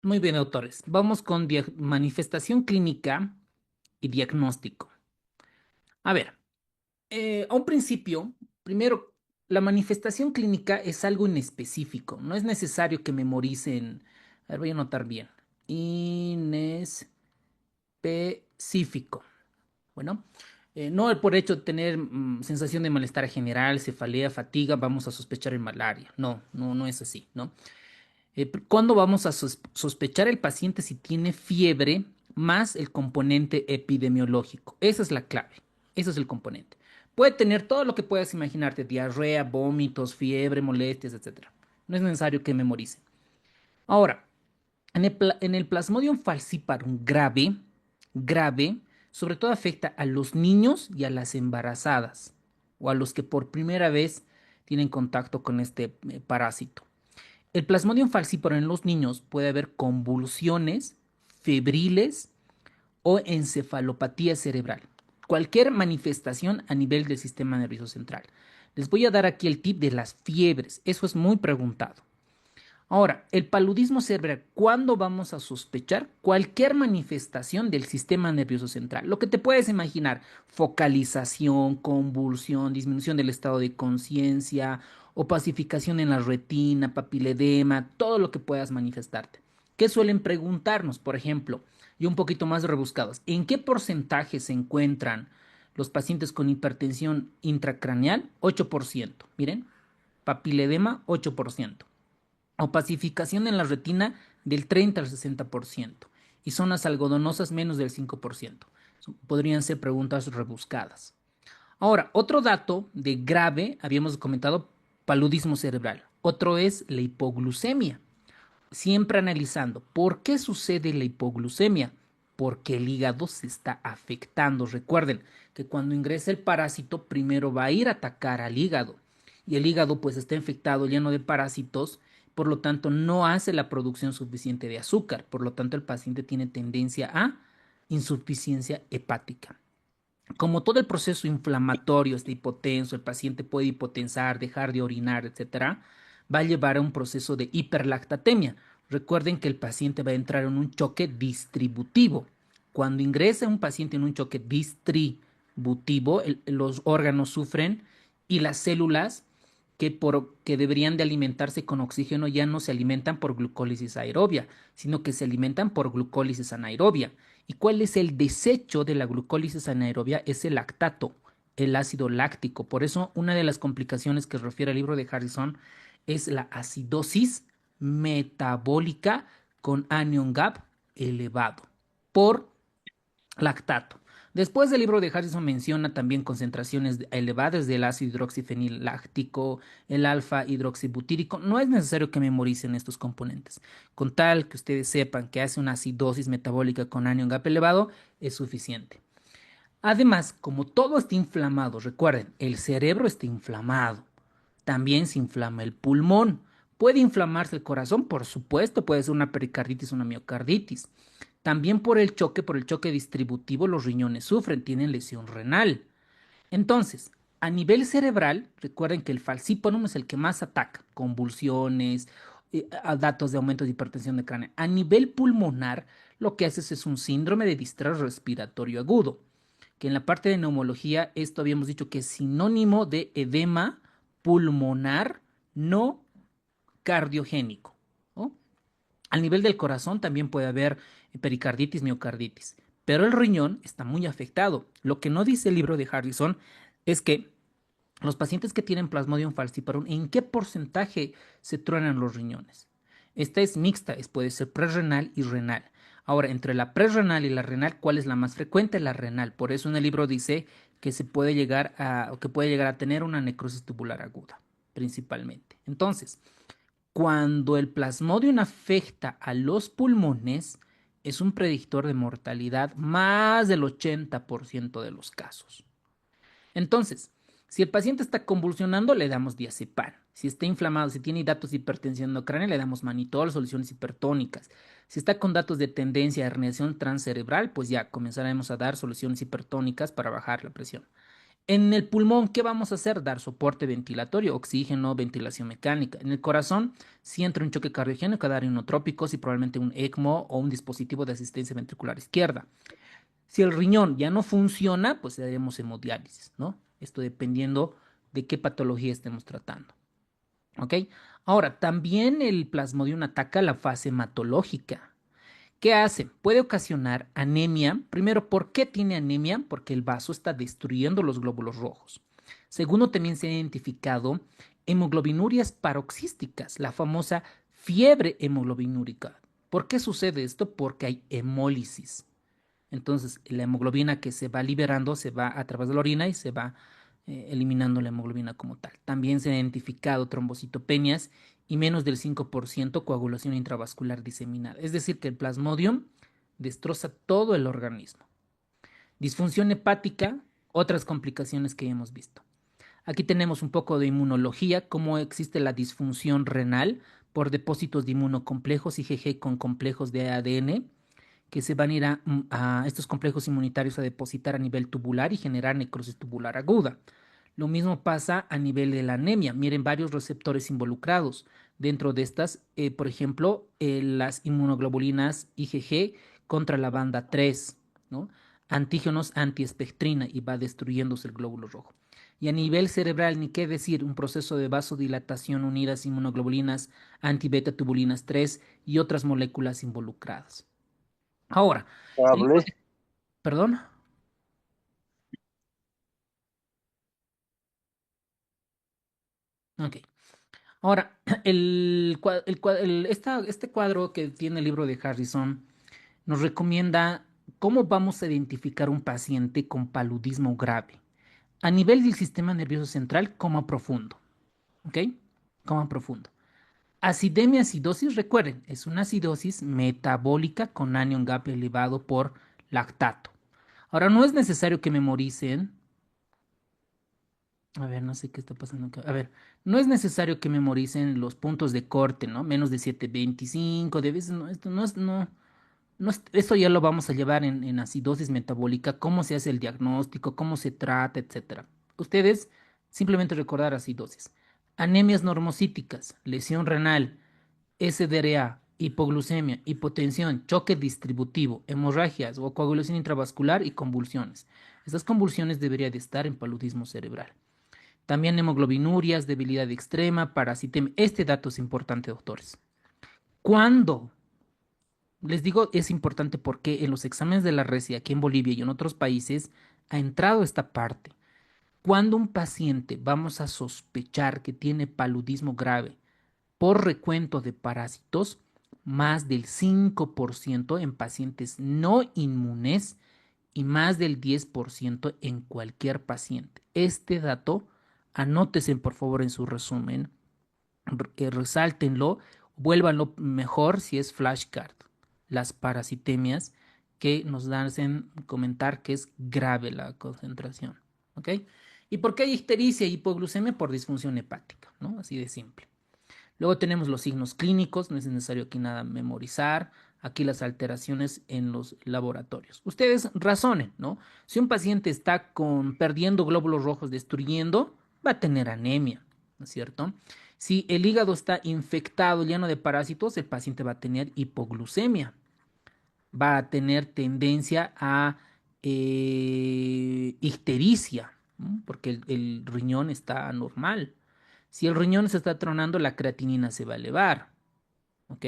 Muy bien, autores. Vamos con manifestación clínica y diagnóstico. A ver, a un principio, primero, la manifestación clínica es algo inespecífico. No es necesario que memoricen. A ver, voy a anotar bien. Inespecífico. Bueno, no por hecho de tener sensación de malestar general, cefalea, fatiga, vamos a sospechar en malaria. No, no, no es así, ¿no? ¿Cuándo vamos a sospechar el paciente si tiene fiebre más el componente epidemiológico? Esa es la clave. Ese es el componente. Puede tener todo lo que puedas imaginarte: diarrea, vómitos, fiebre, molestias, etcétera. No es necesario que memoricen. Ahora, en el Plasmodium falciparum grave, sobre todo afecta a los niños y a las embarazadas, o a los que por primera vez tienen contacto con este parásito. El Plasmodium falciparum en los niños puede haber convulsiones febriles o encefalopatía cerebral. Cualquier manifestación a nivel del sistema nervioso central. Les voy a dar aquí el tip de las fiebres. Eso es muy preguntado. Ahora, el paludismo cerebral, ¿cuándo vamos a sospechar? Cualquier manifestación del sistema nervioso central. Lo que te puedes imaginar: focalización, convulsión, disminución del estado de conciencia, opacificación en la retina, papiledema, todo lo que puedas manifestarte. ¿Qué suelen preguntarnos? Por ejemplo, y un poquito más rebuscados: ¿en qué porcentaje se encuentran los pacientes con hipertensión intracraneal? 8%. Miren, papiledema, 8%. Opacificación en la retina del 30 al 60% y zonas algodonosas menos del 5%. Podrían ser preguntas rebuscadas. Ahora, otro dato de grave, habíamos comentado paludismo cerebral. Otro es la hipoglucemia. Siempre analizando por qué sucede la hipoglucemia. Porque el hígado se está afectando. Recuerden que cuando ingresa el parásito, primero va a ir a atacar al hígado. Y el hígado pues está infectado, lleno de parásitos, por lo tanto no hace la producción suficiente de azúcar. Por lo tanto el paciente tiene tendencia a insuficiencia hepática. Como todo el proceso inflamatorio está hipotenso, el paciente puede hipotensar, dejar de orinar, etcétera, va a llevar a un proceso de hiperlactatemia. Recuerden que el paciente va a entrar en un choque distributivo. Cuando ingresa un paciente en un choque distributivo, los órganos sufren y las células que deberían de alimentarse con oxígeno ya no se alimentan por glucólisis aerobia, sino que se alimentan por glucólisis anaerobia. ¿Y cuál es el desecho de la glucólisis anaerobia? Es el lactato, el ácido láctico. Por eso, una de las complicaciones que refiere el libro de Harrison es la acidosis metabólica con anion gap elevado por lactato. Después del libro de Harrison menciona también concentraciones elevadas del ácido hidroxifeniláctico, el alfa hidroxibutírico. No es necesario que memoricen estos componentes. Con tal que ustedes sepan que hace una acidosis metabólica con anion gap elevado, es suficiente. Además, como todo está inflamado, recuerden, el cerebro está inflamado. También se inflama el pulmón. ¿Puede inflamarse el corazón? Por supuesto, puede ser una pericarditis, una miocarditis. También por el choque distributivo, los riñones sufren, tienen lesión renal. Entonces, a nivel cerebral, recuerden que el falciparum es el que más ataca: convulsiones, datos de aumento de hipertensión de cráneo. A nivel pulmonar, lo que haces es un síndrome de distrés respiratorio agudo, que en la parte de neumología esto habíamos dicho que es sinónimo de edema pulmonar no cardiogénico, ¿no? Al nivel del corazón también puede haber pericarditis, miocarditis, pero el riñón está muy afectado. Lo que no dice el libro de Harrison es que los pacientes que tienen Plasmodium falciparum, ¿en qué porcentaje se truenan los riñones? Esta es mixta, puede ser prerrenal y renal. Ahora, entre la prerrenal y la renal, ¿cuál es la más frecuente? La renal. Por eso en el libro dice que puede llegar a tener una necrosis tubular aguda, principalmente. Entonces, cuando el Plasmodium afecta a los pulmones, es un predictor de mortalidad más del 80% de los casos. Entonces, si el paciente está convulsionando, le damos diazepam. Si está inflamado, si tiene datos de hipertensión endocránea, le damos manitol, soluciones hipertónicas. Si está con datos de tendencia a herniación transcerebral, pues ya comenzaremos a dar soluciones hipertónicas para bajar la presión. En el pulmón, ¿qué vamos a hacer? Dar soporte ventilatorio, oxígeno, ventilación mecánica. En el corazón, si entra un choque cardiogénico, dar inotrópicos y probablemente un ECMO o un dispositivo de asistencia ventricular izquierda. Si el riñón ya no funciona, pues haremos hemodiálisis, ¿no? Esto dependiendo de qué patología estemos tratando. ¿Ok? Ahora, también el plasmodium ataca la fase hematológica. ¿Qué hace? Puede ocasionar anemia. Primero, ¿por qué tiene anemia? Porque el vaso está destruyendo los glóbulos rojos. Segundo, también se ha identificado hemoglobinurias paroxísticas, la famosa fiebre hemoglobinúrica. ¿Por qué sucede esto? Porque hay hemólisis. Entonces, la hemoglobina que se va liberando se va a través de la orina y se va eliminando la hemoglobina como tal. También se han identificado trombocitopenias y menos del 5% coagulación intravascular diseminada. Es decir, que el plasmodium destroza todo el organismo. Disfunción hepática, otras complicaciones que hemos visto. Aquí tenemos un poco de inmunología, cómo existe la disfunción renal por depósitos de inmunocomplejos IgG con complejos de ADN que se van a ir a estos complejos inmunitarios a depositar a nivel tubular y generar necrosis tubular aguda. Lo mismo pasa a nivel de la anemia. Miren, varios receptores involucrados. Dentro de estas, por ejemplo, las inmunoglobulinas IgG contra la banda 3, ¿no? Antígenos antiespectrina y va destruyéndose el glóbulo rojo. Y a nivel cerebral, ni qué decir, un proceso de vasodilatación unidas inmunoglobulinas anti-beta tubulinas 3 y otras moléculas involucradas. Ahora, el Hable. perdón. Ok. Ahora, este cuadro que tiene el libro de Harrison nos recomienda cómo vamos a identificar un paciente con paludismo grave. A nivel del sistema nervioso central, coma profundo. ¿Ok? Coma profundo. Acidemia acidosis, recuerden, es una acidosis metabólica con anion gap elevado por lactato. Ahora, no es necesario que memoricen. A ver, no sé qué está pasando acá. A ver, no es necesario que memoricen los puntos de corte, ¿no? Menos de 725, de veces no, esto no es, esto ya lo vamos a llevar en acidosis metabólica, cómo se hace el diagnóstico, cómo se trata, etcétera. Ustedes simplemente recordar acidosis. Anemias normocíticas, lesión renal, SDRA, hipoglucemia, hipotensión, choque distributivo, hemorragias o coagulación intravascular y convulsiones. Estas convulsiones deberían de estar en paludismo cerebral. También hemoglobinurias, debilidad extrema, parasitemia. Este dato es importante, doctores. ¿Cuándo? Les digo, es importante porque en los exámenes de la RESI aquí en Bolivia y en otros países ha entrado esta parte. Cuando un paciente vamos a sospechar que tiene paludismo grave por recuento de parásitos, más del 5% en pacientes no inmunes y más del 10% en cualquier paciente. Este dato, anótese por favor en su resumen, resáltenlo, vuélvanlo mejor si es flashcard. Las parasitemias que nos hacen comentar que es grave la concentración. ¿Ok? ¿Y por qué hay ictericia y hipoglucemia? Por disfunción hepática, ¿no? Así de simple. Luego tenemos los signos clínicos, no es necesario aquí nada memorizar. Aquí las alteraciones en los laboratorios. Ustedes razonen, ¿no? Si un paciente está perdiendo glóbulos rojos, destruyendo, va a tener anemia, ¿no es cierto? Si el hígado está infectado, lleno de parásitos, el paciente va a tener hipoglucemia, va a tener tendencia a ictericia, ¿no? Porque el riñón está anormal. Si el riñón se está tronando, la creatinina se va a elevar, ¿ok?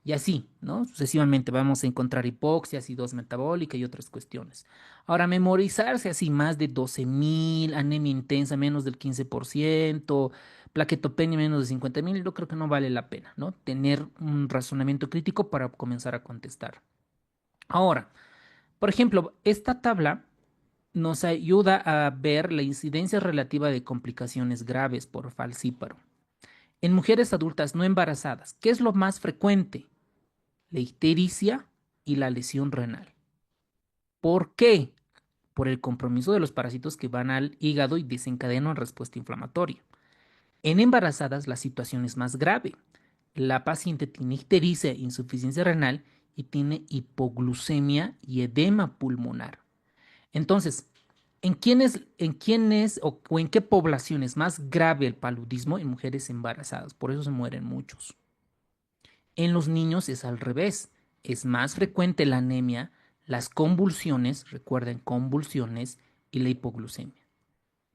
Y así, ¿no? Sucesivamente vamos a encontrar hipoxia, acidosis metabólica y otras cuestiones. Ahora, memorizarse así más de 12.000, anemia intensa menos del 15%, plaquetopenia menos de 50.000, yo creo que no vale la pena, ¿no? Tener un razonamiento crítico para comenzar a contestar. Ahora, por ejemplo, esta tabla nos ayuda a ver la incidencia relativa de complicaciones graves por falcíparo. En mujeres adultas no embarazadas, ¿qué es lo más frecuente? La ictericia y la lesión renal. ¿Por qué? Por el compromiso de los parásitos que van al hígado y desencadenan respuesta inflamatoria. En embarazadas la situación es más grave. La paciente tiene ictericia e insuficiencia renal y tiene hipoglucemia y edema pulmonar. Entonces, ¿En quién es o en qué población es más grave el paludismo? En mujeres embarazadas, por eso se mueren muchos. En los niños es al revés, es más frecuente la anemia, las convulsiones, recuerden convulsiones, y la hipoglucemia.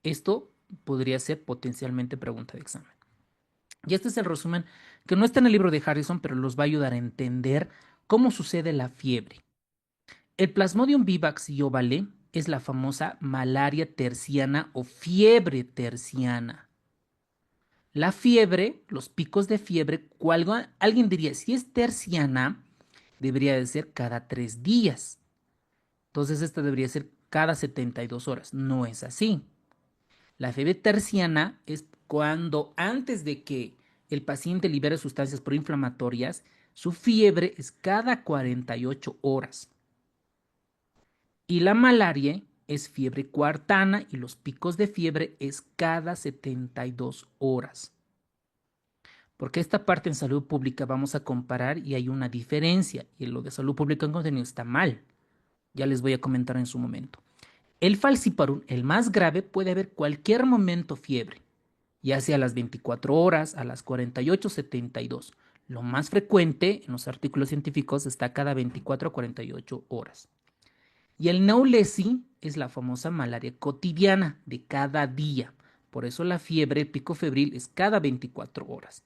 Esto podría ser potencialmente pregunta de examen. Y este es el resumen que no está en el libro de Harrison, pero los va a ayudar a entender cómo sucede la fiebre. El Plasmodium vivax y ovale es la famosa malaria terciana o fiebre terciana. La fiebre, los picos de fiebre, alguien diría, si es terciana, debería de ser cada 3 días. Entonces esta debería ser cada 72 horas. No es así. La fiebre terciana es cuando antes de que el paciente libere sustancias proinflamatorias, su fiebre es cada 48 horas. Y la malaria es fiebre cuartana y los picos de fiebre es cada 72 horas. Porque esta parte en salud pública vamos a comparar y hay una diferencia. Y lo de salud pública en contenido está mal. Ya les voy a comentar en su momento. El falciparum, el más grave, puede haber cualquier momento fiebre, ya sea a las 24 horas, a las 48, 72. Lo más frecuente en los artículos científicos está cada 24 a 48 horas. Y el Naulesi es la famosa malaria cotidiana de cada día. Por eso la fiebre, el pico febril, es cada 24 horas.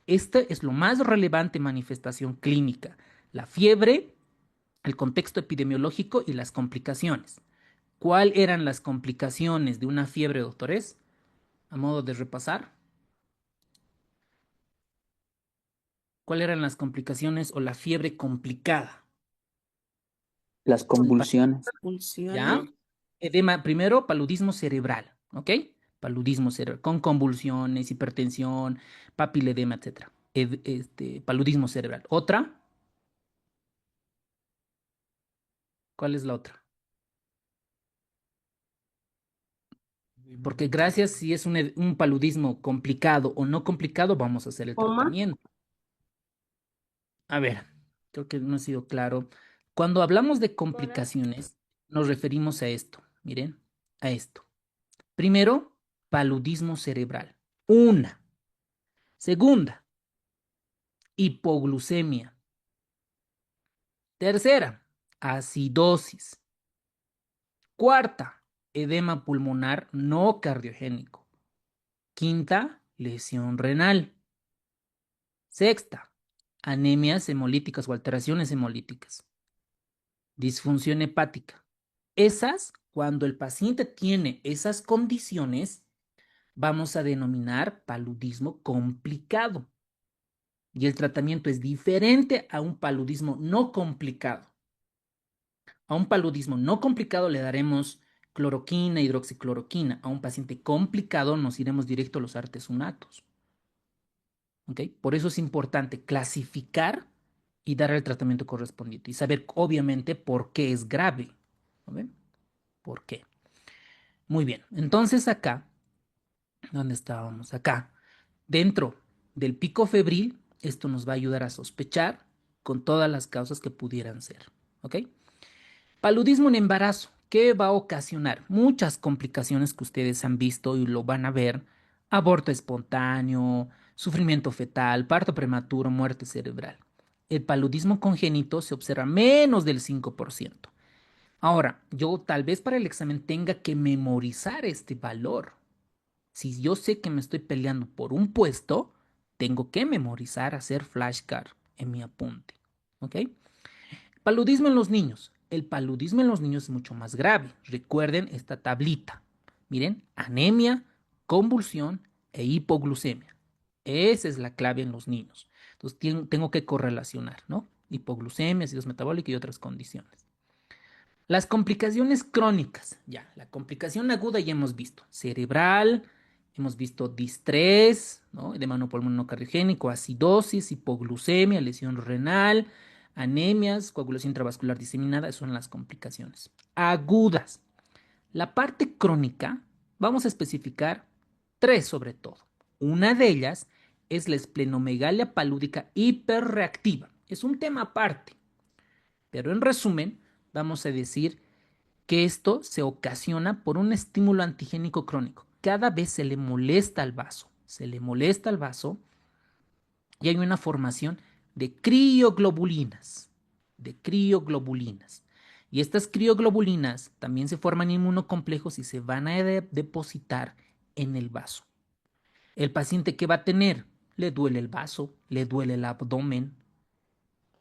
Esta es lo más relevante manifestación clínica. La fiebre, el contexto epidemiológico y las complicaciones. ¿Cuáles eran las complicaciones de una fiebre, doctores? A modo de repasar. ¿Cuáles eran las complicaciones o la fiebre complicada? Las convulsiones. ¿Ya? Pulsiones. Edema, primero, paludismo cerebral, ¿ok? Paludismo cerebral, con convulsiones, hipertensión, papiledema, etcétera. Paludismo cerebral. ¿Otra? ¿Cuál es la otra? Porque gracias si es un paludismo complicado o no complicado, vamos a hacer el Coma. tratamiento. A ver, creo que no ha sido claro. Cuando hablamos de complicaciones, nos referimos a esto. Miren, a esto. Primero, paludismo cerebral. Una. Segunda, hipoglucemia. Tercera, acidosis. Cuarta, edema pulmonar no cardiogénico. Quinta, lesión renal. Sexta, anemias hemolíticas o alteraciones hemolíticas. Disfunción hepática. Cuando el paciente tiene esas condiciones, vamos a denominar paludismo complicado. Y el tratamiento es diferente a un paludismo no complicado. A un paludismo no complicado le daremos cloroquina, hidroxicloroquina. A un paciente complicado nos iremos directo a los artesunatos. ¿Ok? Por eso es importante clasificar y dar el tratamiento correspondiente y saber, obviamente, por qué es grave. ¿Ok? ¿Por qué? Muy bien. Entonces acá, ¿dónde estábamos? Acá, dentro del pico febril, esto nos va a ayudar a sospechar con todas las causas que pudieran ser. ¿Ok? Paludismo en embarazo. ¿Qué va a ocasionar? Muchas complicaciones que ustedes han visto y lo van a ver. Aborto espontáneo, sufrimiento fetal, parto prematuro, muerte cerebral. El paludismo congénito se observa menos del 5%. Ahora, yo tal vez para el examen tenga que memorizar este valor. Si yo sé que me estoy peleando por un puesto, tengo que memorizar, hacer flashcard en mi apunte. ¿Ok? Paludismo en los niños. El paludismo en los niños es mucho más grave. Recuerden esta tablita. Miren, anemia, convulsión e hipoglucemia. Esa es la clave en los niños. Entonces tengo que correlacionar, ¿no? Hipoglucemia, acidosis metabólica y otras condiciones. Las complicaciones crónicas. Ya, la complicación aguda ya hemos visto. Cerebral, hemos visto distrés, ¿no? Edema no pulmonar no cardiogénico, acidosis, hipoglucemia, lesión renal, anemias, coagulación intravascular diseminada, esas son las complicaciones. Agudas. La parte crónica, vamos a especificar tres sobre todo. Una de ellas es la esplenomegalia palúdica hiperreactiva. Es un tema aparte, pero en resumen, vamos a decir que esto se ocasiona por un estímulo antigénico crónico. Cada vez se le molesta al vaso, y hay una formación de crioglobulinas, de crioglobulinas. Y estas crioglobulinas también se forman inmunocomplejos y se van a depositar en el vaso. El paciente, ¿qué va a tener? Le duele el vaso, le duele el abdomen,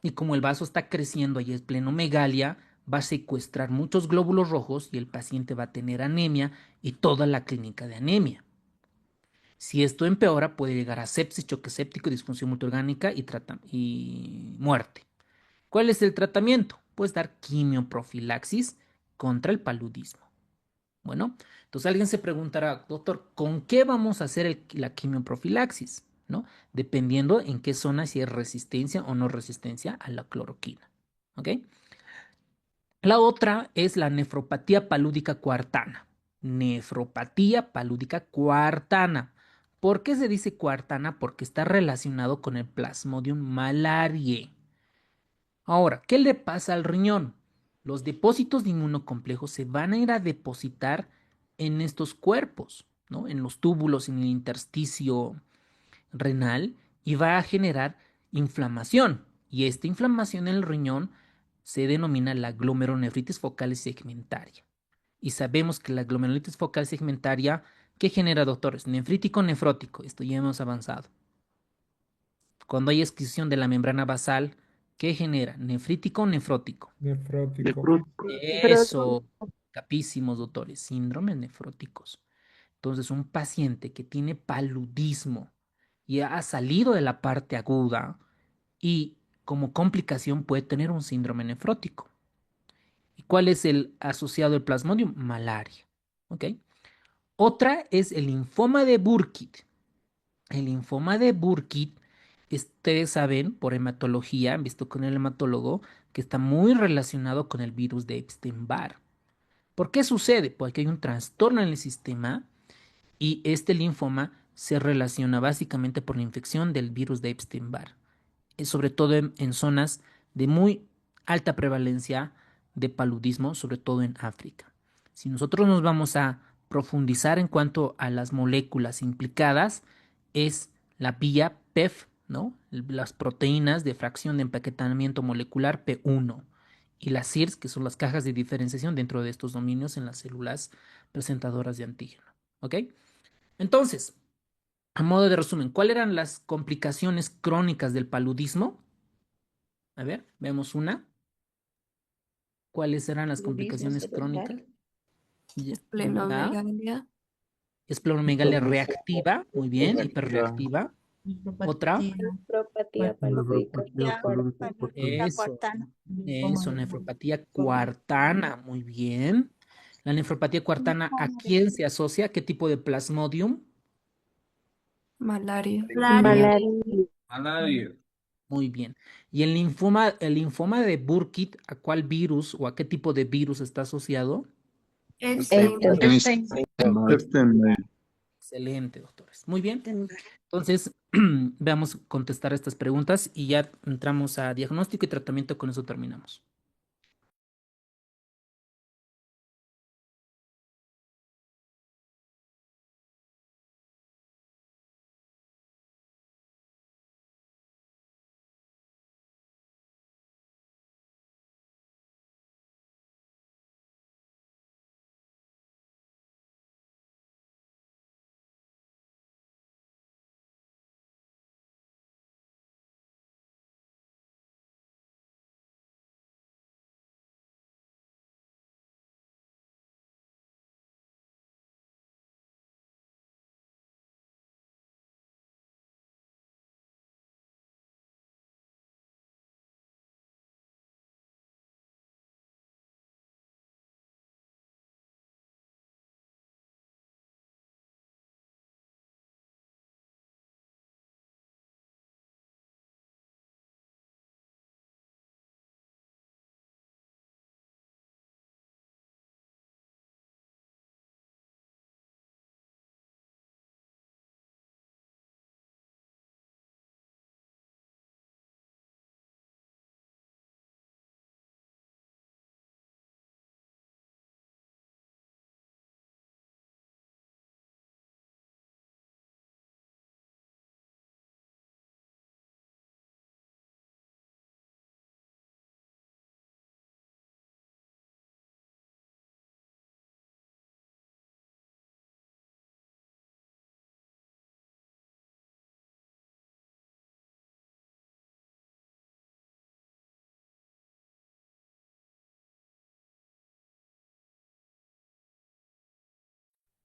y como el vaso está creciendo y es plenomegalia, va a secuestrar muchos glóbulos rojos y el paciente va a tener anemia y toda la clínica de anemia. Si esto empeora, puede llegar a sepsis, choque séptico, disfunción multiorgánica y muerte. ¿Cuál es el tratamiento? Pues dar quimioprofilaxis contra el paludismo. Bueno, entonces alguien se preguntará, doctor, ¿con qué vamos a hacer la quimioprofilaxis? ¿No? Dependiendo en qué zona, si hay resistencia o no resistencia a la cloroquina. ¿Ok? La otra es la nefropatía palúdica cuartana. Nefropatía palúdica cuartana. ¿Por qué se dice cuartana? Porque está relacionado con el Plasmodium malariae. Ahora, ¿qué le pasa al riñón? Los depósitos de inmunocomplejos se van a ir a depositar en estos cuerpos, ¿no? En los túbulos, en el intersticio renal, y va a generar inflamación. Y esta inflamación en el riñón se denomina la glomerulonefritis focal segmentaria. Y sabemos que la glomerulonitis focal segmentaria, ¿qué genera, doctores? Nefrítico, nefrótico. Esto ya hemos avanzado. Cuando hay esquisición de la membrana basal, ¿qué genera? ¿Nefrítico o nefrótico? Nefrótico. Eso, capísimos, doctores, síndromes nefróticos. Entonces, un paciente que tiene paludismo y ha salido de la parte aguda y como complicación puede tener un síndrome nefrótico. ¿Y cuál es el asociado al plasmodium? Malaria. ¿Ok? Otra es el linfoma de Burkitt. El linfoma de Burkitt, ustedes saben por hematología, han visto con el hematólogo, que está muy relacionado con el virus de Epstein-Barr. ¿Por qué sucede? Porque hay un trastorno en el sistema y este linfoma se relaciona básicamente por la infección del virus de Epstein-Barr, sobre todo en zonas de muy alta prevalencia de paludismo, sobre todo en África. Si nosotros nos vamos a profundizar en cuanto a las moléculas implicadas, es la vía PEF, ¿no? Las proteínas de fracción de empaquetamiento molecular P1 y las CIRS, que son las cajas de diferenciación dentro de estos dominios en las células presentadoras de antígeno. ¿Ok? Entonces, a modo de resumen, ¿cuáles eran las complicaciones crónicas del paludismo? A ver, vemos una. ¿Cuáles eran las complicaciones crónicas? Ya. Esplenomegalia. Esplenomegalia reactiva, muy bien, hiperreactiva. Otra, Nefropatía paludítica eso, cuartana. eso, nefropatía cuartana, muy bien. La nefropatía cuartana, ¿a quién se asocia? ¿Qué tipo de plasmodium? Malaria. Malaria. Muy bien. ¿Y el linfoma de Burkitt, a cuál virus o a qué tipo de virus está asociado? Excelente, doctores. Muy bien. Entonces, veamos contestar estas preguntas y ya entramos a diagnóstico y tratamiento. Con eso terminamos.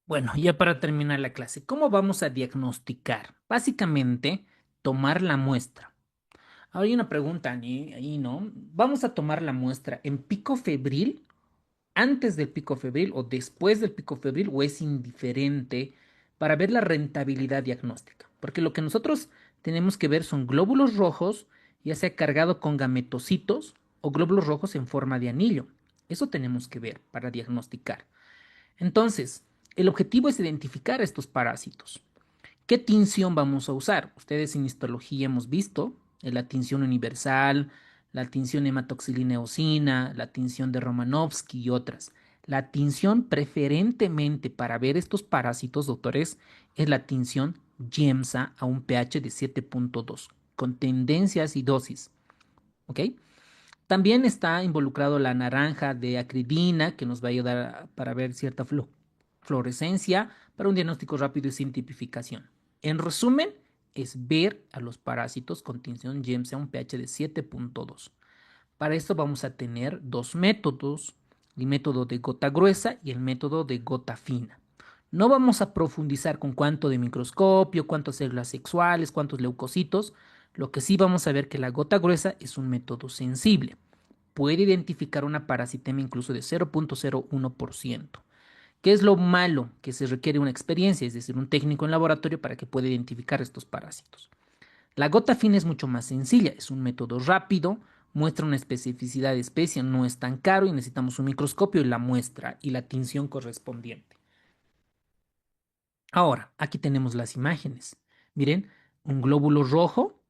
Bueno, ya para terminar la clase, ¿cómo vamos a diagnosticar? Básicamente, tomar la muestra. Ahora hay una pregunta ahí, ¿no? ¿Vamos a tomar la muestra en pico febril, antes del pico febril o después del pico febril, o es indiferente para ver la rentabilidad diagnóstica? Porque lo que nosotros tenemos que ver son glóbulos rojos, ya sea cargado con gametocitos o glóbulos rojos en forma de anillo. Eso tenemos que ver para diagnosticar. Entonces, el objetivo es identificar estos parásitos. ¿Qué tinción vamos a usar? Ustedes en histología hemos visto la tinción universal, la tinción hematoxilina eosina, la tinción de Romanovsky y otras. La tinción preferentemente para ver estos parásitos, doctores, es la tinción GEMSA a un pH de 7.2, con tendencia a acidosis. ¿Ok? También está involucrado la naranja de acridina, que nos va a ayudar para ver cierta fluorescencia para un diagnóstico rápido y sin tipificación. En resumen, es ver a los parásitos con tinción GEMS a un pH de 7.2. Para esto vamos a tener dos métodos, el método de gota gruesa y el método de gota fina. No vamos a profundizar con cuánto de microscopio, cuántas células sexuales, cuántos leucocitos. Lo que sí vamos a ver que la gota gruesa es un método sensible. Puede identificar una parasitemia incluso de 0.01%. ¿Qué es lo malo? Que se requiere una experiencia, es decir, un técnico en laboratorio para que pueda identificar estos parásitos. La gota fina es mucho más sencilla, es un método rápido, muestra una especificidad de especie, no es tan caro y necesitamos un microscopio y la muestra y la tinción correspondiente. Ahora, aquí tenemos las imágenes. Miren, un glóbulo rojo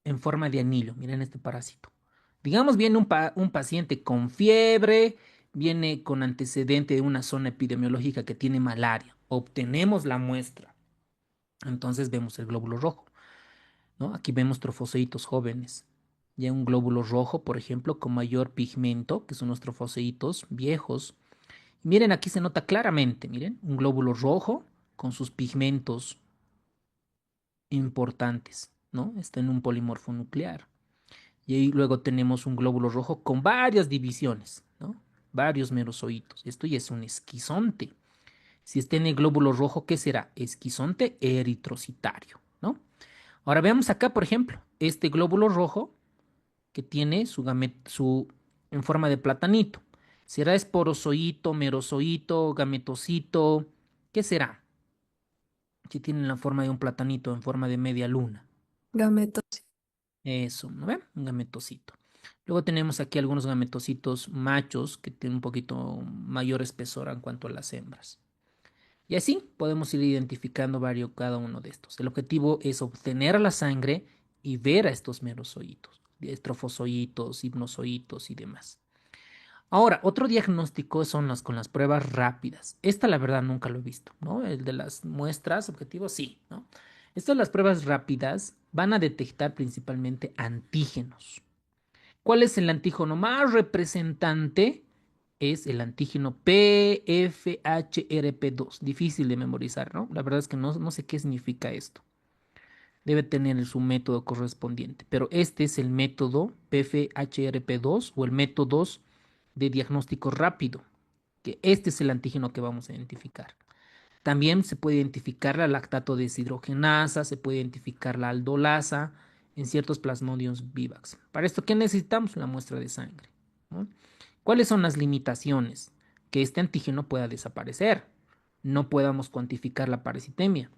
en forma de anillo. Miren este parásito. Digamos, viene un paciente con fiebre, viene con antecedente de una zona epidemiológica que tiene malaria. Obtenemos la muestra. Entonces vemos el glóbulo rojo, ¿no? Aquí vemos trofoceitos jóvenes. Ya un glóbulo rojo, por ejemplo, con mayor pigmento, que son los trofoceitos viejos. Miren, aquí se nota claramente, miren, un glóbulo rojo con sus pigmentos importantes, ¿no? Está en un polimorfo nuclear. Y ahí luego tenemos un glóbulo rojo con varias divisiones, ¿no? Varios merozoitos. Esto ya es un esquizonte. Si está en el glóbulo rojo, ¿qué será? Esquizonte eritrocitario, ¿no? Ahora veamos acá, por ejemplo, este glóbulo rojo que tiene en forma de platanito. ¿Será esporozoito, merozoito, gametocito? ¿Qué será? Si tiene la forma de un platanito en forma de media luna. Gametos. Eso, ¿no ven? Un gametocito. Luego tenemos aquí algunos gametocitos machos que tienen un poquito mayor espesor en cuanto a las hembras. Y así podemos ir identificando varios cada uno de estos. El objetivo es obtener la sangre y ver a estos merozoitos, estrofozoitos, hipnozoitos y demás. Ahora, otro diagnóstico son las con las pruebas rápidas. Esta la verdad nunca lo he visto, ¿no? El de las muestras objetivos sí, ¿no? Estas las pruebas rápidas van a detectar principalmente antígenos. ¿Cuál es el antígeno más representante? Es el antígeno PFHRP2. Difícil de memorizar, ¿no? La verdad es que no sé qué significa esto. Debe tener su método correspondiente, pero este es el método PFHRP2 o el método de diagnóstico rápido, que este es el antígeno que vamos a identificar. También se puede identificar la lactato deshidrogenasa, se puede identificar la aldolasa en ciertos plasmodiums vivax. Para esto, ¿qué necesitamos? La muestra de sangre, ¿no? ¿Cuáles son las limitaciones? Que este antígeno pueda desaparecer, no podamos cuantificar la parasitemia,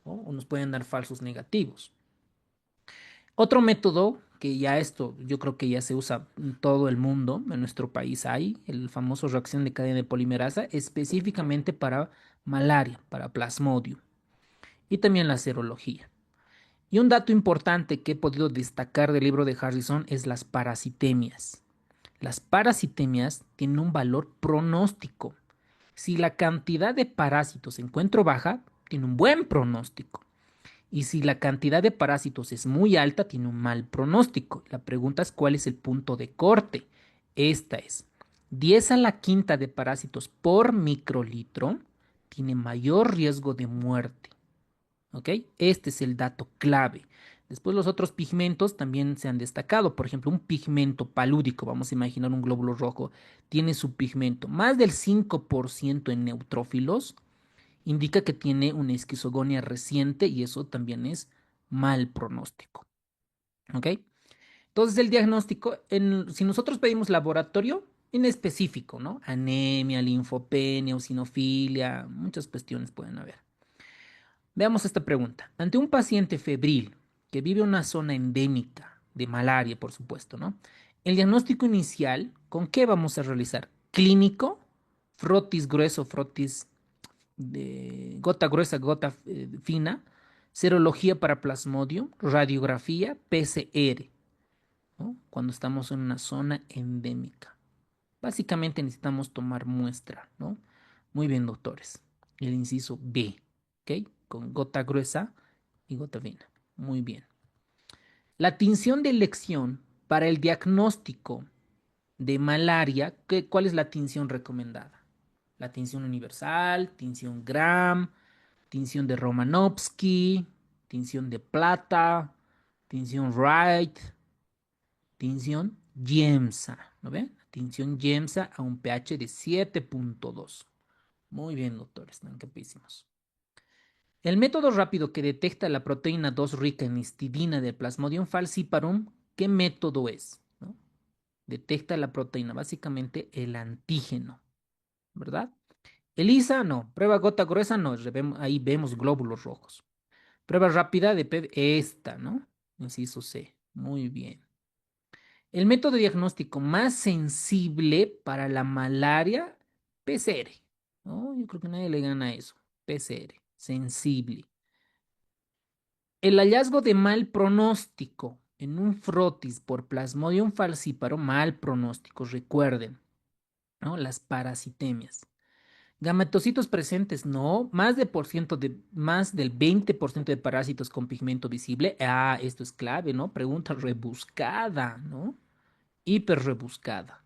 ¿no? O nos pueden dar falsos negativos. Otro método que ya esto yo creo que ya se usa en todo el mundo, en nuestro país hay, el famoso reacción de cadena de polimerasa, específicamente para malaria, para plasmodium, y también la serología. Y un dato importante que he podido destacar del libro de Harrison es las parasitemias. Las parasitemias tienen un valor pronóstico. Si la cantidad de parásitos encuentro baja, tiene un buen pronóstico. Y si la cantidad de parásitos es muy alta, tiene un mal pronóstico. La pregunta es cuál es el punto de corte. Esta es 10 a la quinta de parásitos por microlitro, tiene mayor riesgo de muerte. ¿Ok? Este es el dato clave. Después los otros pigmentos también se han destacado. Por ejemplo, un pigmento palúdico, vamos a imaginar un glóbulo rojo, tiene su pigmento más del 5% en neutrófilos indica que tiene una esquizogonia reciente y eso también es mal pronóstico. ¿Ok? Entonces el diagnóstico, si nosotros pedimos laboratorio en específico, ¿no? Anemia, linfopenia, eosinofilia, muchas cuestiones pueden haber. Veamos esta pregunta. Ante un paciente febril que vive en una zona endémica de malaria, por supuesto, ¿no? El diagnóstico inicial, ¿con qué vamos a realizar? Clínico, frotis grueso, frotis de gota gruesa, gota fina, serología para plasmodium, radiografía, PCR, ¿no? Cuando estamos en una zona endémica. Básicamente necesitamos tomar muestra, ¿no? Muy bien, doctores. El inciso B, ¿ok? Con gota gruesa y gota fina. Muy bien. La tinción de elección para el diagnóstico de malaria, ¿cuál es la tinción recomendada? La tinción universal, tinción Gram, tinción de Romanovsky, tinción de plata, tinción Wright, tinción Giemsa, ¿no ven? Tinción Giemsa a un pH de 7.2. Muy bien, doctores, están capísimos. El método rápido que detecta la proteína 2 rica en histidina del Plasmodium falciparum, ¿qué método es? ¿No? Detecta la proteína, básicamente el antígeno, ¿verdad? ELISA, no. Prueba gota gruesa, no. Ahí vemos glóbulos rojos. Prueba rápida de PED, esta, ¿no? Inciso C. Muy bien. El método diagnóstico más sensible para la malaria, PCR. ¿No? Yo creo que nadie le gana a eso. PCR, sensible. El hallazgo de mal pronóstico en un frotis por Plasmodium falciparum, mal pronóstico, recuerden, ¿no? Las parasitemias. Gametocitos presentes, no, más del 20% de parásitos con pigmento visible. Ah, esto es clave, ¿no? Pregunta rebuscada, ¿no? Hiper rebuscada.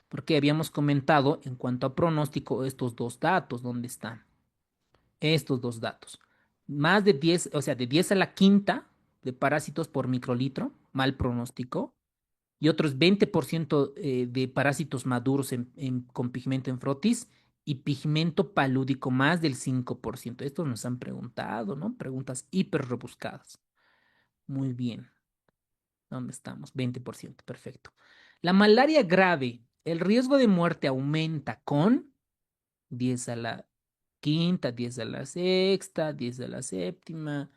Porque habíamos comentado en cuanto a pronóstico estos dos datos, ¿dónde están? Estos dos datos. Más de 10, o sea, de 10 a la quinta de parásitos por microlitro, mal pronóstico, y otros 20% de parásitos maduros con pigmento en frotis y pigmento palúdico más del 5%. Estos nos han preguntado, ¿no? Preguntas hiper rebuscadas. Muy bien. ¿Dónde estamos? 20%, perfecto. La malaria grave, el riesgo de muerte aumenta con 10 a la quinta, 10 a la sexta, 10 a la séptima.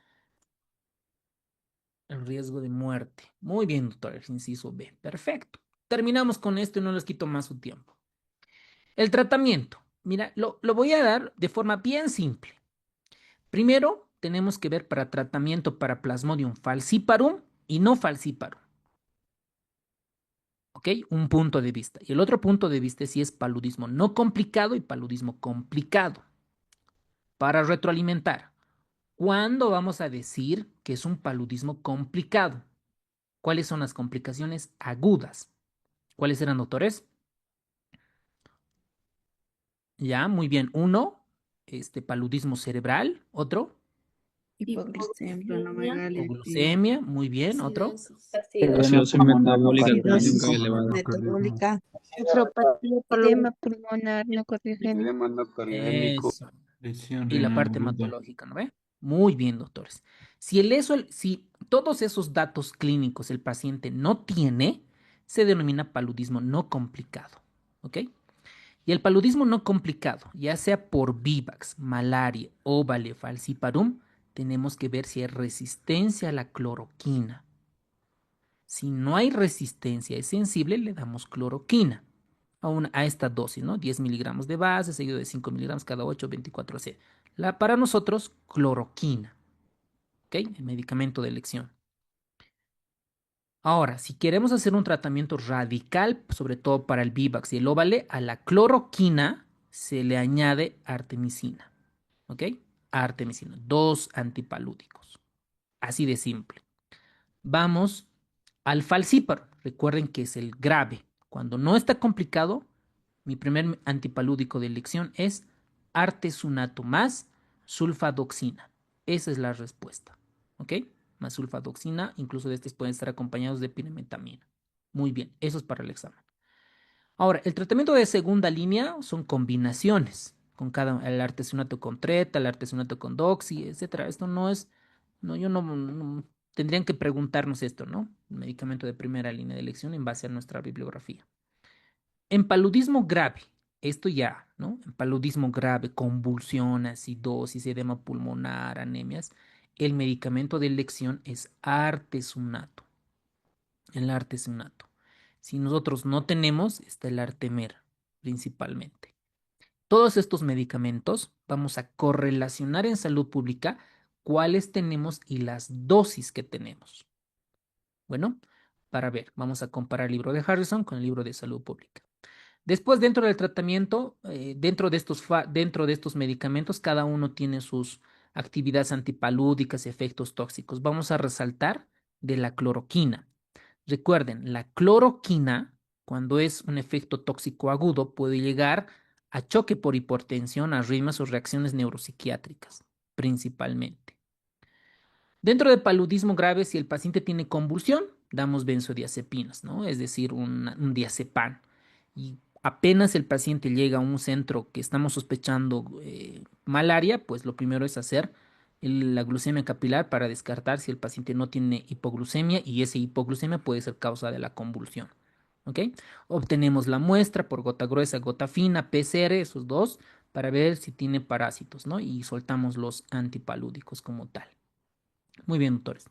El riesgo de muerte. Muy bien, doctor, inciso B. Perfecto. Terminamos con esto y no les quito más su tiempo. El tratamiento. Mira, lo voy a dar de forma bien simple. Primero, tenemos que ver para tratamiento para Plasmodium falciparum y no falciparum. ¿Ok? Un punto de vista. Y el otro punto de vista es si es paludismo no complicado y paludismo complicado. Para retroalimentar, ¿cuándo vamos a decir que es un paludismo complicado? ¿Cuáles son las complicaciones agudas? ¿Cuáles eran, doctores? Ya, muy bien. Uno, paludismo cerebral. Otro, Hipoglucemia. Hipoglucemia, hipoglucemia. Muy bien. Otro, Acidosis Acidosis Acidosis pulmonar no metabólica crónica cardiolítico. elevada. metabólica, Nefropatía, edema pulmonar no cardiogénico. Edema no cardiogénico. eso. Lesión Y la renal parte aguda. hematológica, ¿no ve? Muy bien, doctores. Si todos esos datos clínicos el paciente no tiene, se denomina paludismo no complicado. ¿Ok? Y el paludismo no complicado, ya sea por vivax, malaria, óvale, falciparum, tenemos que ver si hay resistencia a la cloroquina. Si no hay resistencia, es sensible, le damos cloroquina a esta dosis, ¿no? 10 miligramos de base, seguido de 5 miligramos cada 8, 24 C. Para nosotros, cloroquina, ¿ok? El medicamento de elección. Ahora, si queremos hacer un tratamiento radical, sobre todo para el Vivax y el Óvale, a la cloroquina se le añade artemisina, ¿ok? Artemisina, dos antipalúdicos. Así de simple. Vamos al falcíparo. Recuerden que es el grave. Cuando no está complicado, mi primer antipalúdico de elección es artesunato más sulfadoxina. Esa es la respuesta. ¿Ok? Más sulfadoxina, incluso de estos pueden estar acompañados de piremetamina. Muy bien, eso es para el examen. Ahora, el tratamiento de segunda línea son combinaciones. con cada, el artesunato con treta, el artesunato con doxy, etcétera. Esto no es, no, yo no, tendrían que preguntarnos esto, ¿no? Un medicamento de primera línea de elección en base a nuestra bibliografía. En paludismo grave, esto ya, ¿no? En paludismo grave, convulsión, acidosis, edema pulmonar, anemias, el medicamento de elección es artesunato, el artesunato. Si nosotros no tenemos, está el Artemer, principalmente. Todos estos medicamentos vamos a correlacionar en salud pública cuáles tenemos y las dosis que tenemos. Bueno, para ver, vamos a comparar el libro de Harrison con el libro de salud pública. Después, dentro del tratamiento, dentro de estos medicamentos, cada uno tiene sus actividades antipalúdicas y efectos tóxicos. Vamos a resaltar de la cloroquina. Recuerden, la cloroquina, cuando es un efecto tóxico agudo, puede llegar a choque por hipertensión, arritmias o reacciones neuropsiquiátricas, principalmente. Dentro de paludismo grave, si el paciente tiene convulsión, damos benzodiazepinas, ¿no? Es decir, un diazepam. Y apenas el paciente llega a un centro que estamos sospechando malaria, pues lo primero es hacer la glucemia capilar para descartar si el paciente no tiene hipoglucemia y esa hipoglucemia puede ser causa de la convulsión. ¿Ok? Obtenemos la muestra por gota gruesa, gota fina, PCR, esos dos, para ver si tiene parásitos, ¿no? Y soltamos los antipalúdicos como tal. Muy bien, doctores.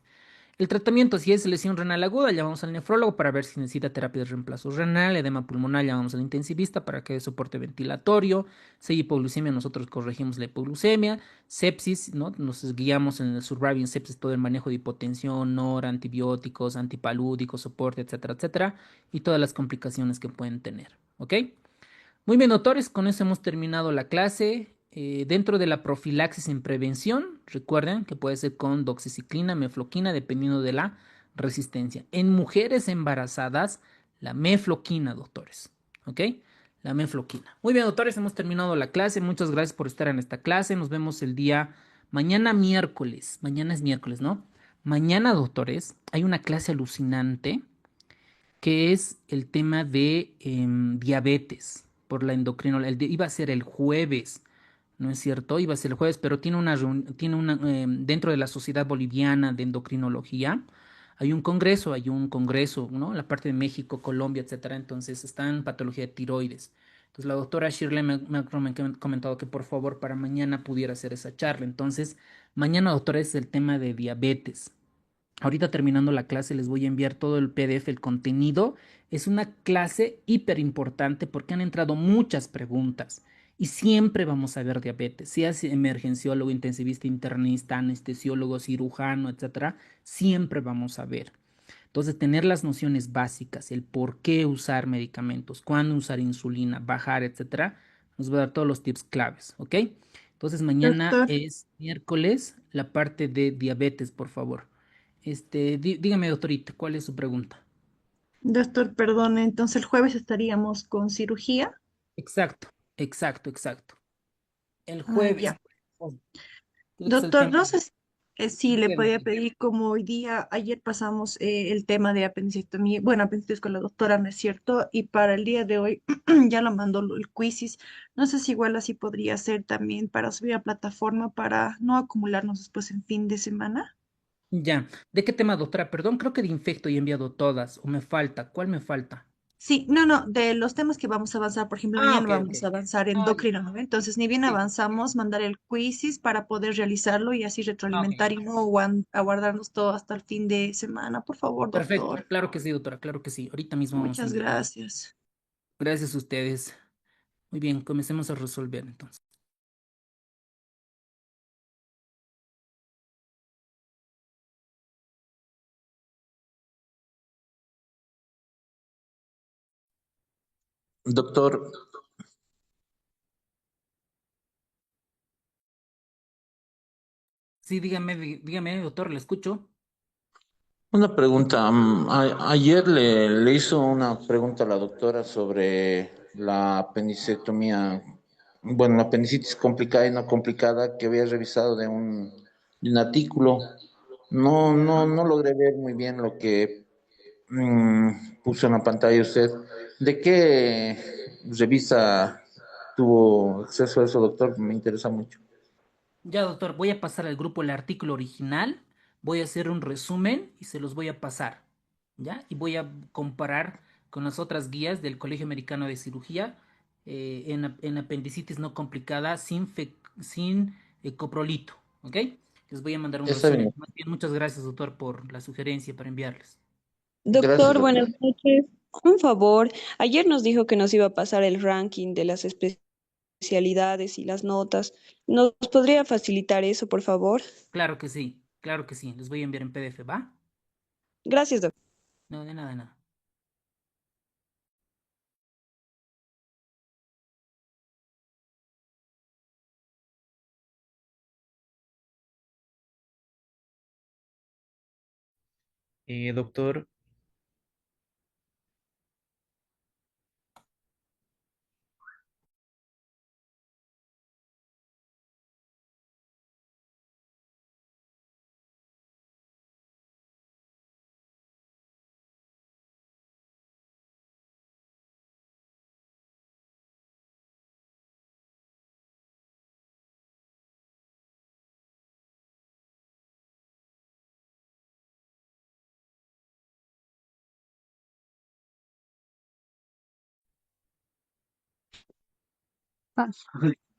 El tratamiento, si es lesión renal aguda, llamamos al nefrólogo para ver si necesita terapia de reemplazo renal, edema pulmonar, llamamos al intensivista para que dé soporte ventilatorio, si hay hipoglucemia, nosotros corregimos la hipoglucemia, sepsis, ¿no? Nos guiamos en el Surviving Sepsis, todo el manejo de hipotensión, NOR, antibióticos, antipalúdicos, soporte, etcétera, etcétera, y todas las complicaciones que pueden tener, ¿ok? Muy bien, doctores, con eso hemos terminado la clase. Dentro de la profilaxis en prevención, recuerden que puede ser con doxiciclina, mefloquina, dependiendo de la resistencia. En mujeres embarazadas, la mefloquina, doctores. ¿Ok? La mefloquina. Muy bien, doctores, hemos terminado la clase. Muchas gracias por estar en esta clase. Nos vemos el día mañana miércoles. Mañana es miércoles, ¿no? Mañana, doctores, hay una clase alucinante que es el tema de diabetes por la endocrinología. Iba a ser el jueves, ¿no es cierto? Iba a ser el jueves, pero dentro de la Sociedad Boliviana de Endocrinología, hay un congreso, ¿no? La parte de México, Colombia, etcétera. Entonces está en patología de tiroides. Entonces la doctora Shirley me ha comentado que por favor para mañana pudiera hacer esa charla. Entonces, mañana, doctora, es el tema de diabetes. Ahorita terminando la clase les voy a enviar todo el PDF, el contenido. Es una clase hiper importante porque han entrado muchas preguntas y siempre vamos a ver diabetes, sea emergenciólogo, intensivista, internista, anestesiólogo, cirujano, etcétera, siempre vamos a ver. Entonces, tener las nociones básicas, el por qué usar medicamentos, cuándo usar insulina, bajar, etcétera, nos va a dar todos los tips claves, ¿ok? Entonces, mañana Doctor, es miércoles, la parte de diabetes, por favor. Dígame, doctorita, ¿cuál es su pregunta? doctor, perdón, entonces el jueves estaríamos con cirugía. Exacto, exacto, exacto. El Ah, jueves, ya. oh, tiene que ser el Doctor, tema. no sé si le Dígame. podía pedir como hoy día, ayer pasamos el tema de apendicectomía, bueno, apendicitis con la doctora, ¿no es cierto? Y para el día de hoy ya lo mandó el quizzes. No sé si igual así podría ser también para subir a plataforma para no acumularnos después en fin de semana. Ya. ¿De qué tema, doctora? Perdón, creo que de infecto y he enviado todas, o me falta. ¿Cuál me falta? Sí, no, no, de los temas que vamos a avanzar, por ejemplo, Ah, mañana ok, ok. vamos a avanzar Ah, ya. endocrino, ¿no? Entonces, ni bien Sí. avanzamos, mandar el quizzes para poder realizarlo y así Ah, ok. retroalimentar y no aguardarnos todo hasta el fin de semana, por favor, Perfecto. doctor. Claro que sí, doctora, claro que sí. Ahorita mismo vamos a Muchas enviar. gracias. Gracias a ustedes. Muy bien, comencemos a resolver entonces. Doctor, Sí, dígame, dígame, doctor, le escucho. una pregunta. Ayer le hizo una pregunta a la doctora sobre la apendicectomía, bueno, la apendicitis complicada y no complicada que había revisado de un artículo. No logré ver muy bien lo que puso en la pantalla usted. ¿De qué revisa tuvo acceso a eso, doctor, me interesa mucho. Ya, doctor, voy a pasar al grupo el artículo original, voy a hacer un resumen y se los voy a pasar, ¿ya? Y voy a comparar con las otras guías del Colegio Americano de Cirugía en apendicitis no complicada sin coprolito, ¿ok? Les voy a mandar un Está resumen. bien. Más bien, muchas gracias, doctor, por la sugerencia para enviarles. Gracias, Doctor, buenas doctor. noches. Un favor, ayer nos dijo que nos iba a pasar el ranking de las especialidades y las notas. ¿Nos podría facilitar eso, por favor? Claro que sí, les voy a enviar en PDF, ¿va? Gracias, doctor. No, de nada, de nada. Doctor,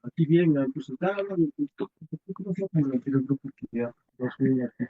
Aquí bien, pues está hablando de ¿cómo se llama el grupo que ya 2000 aquí?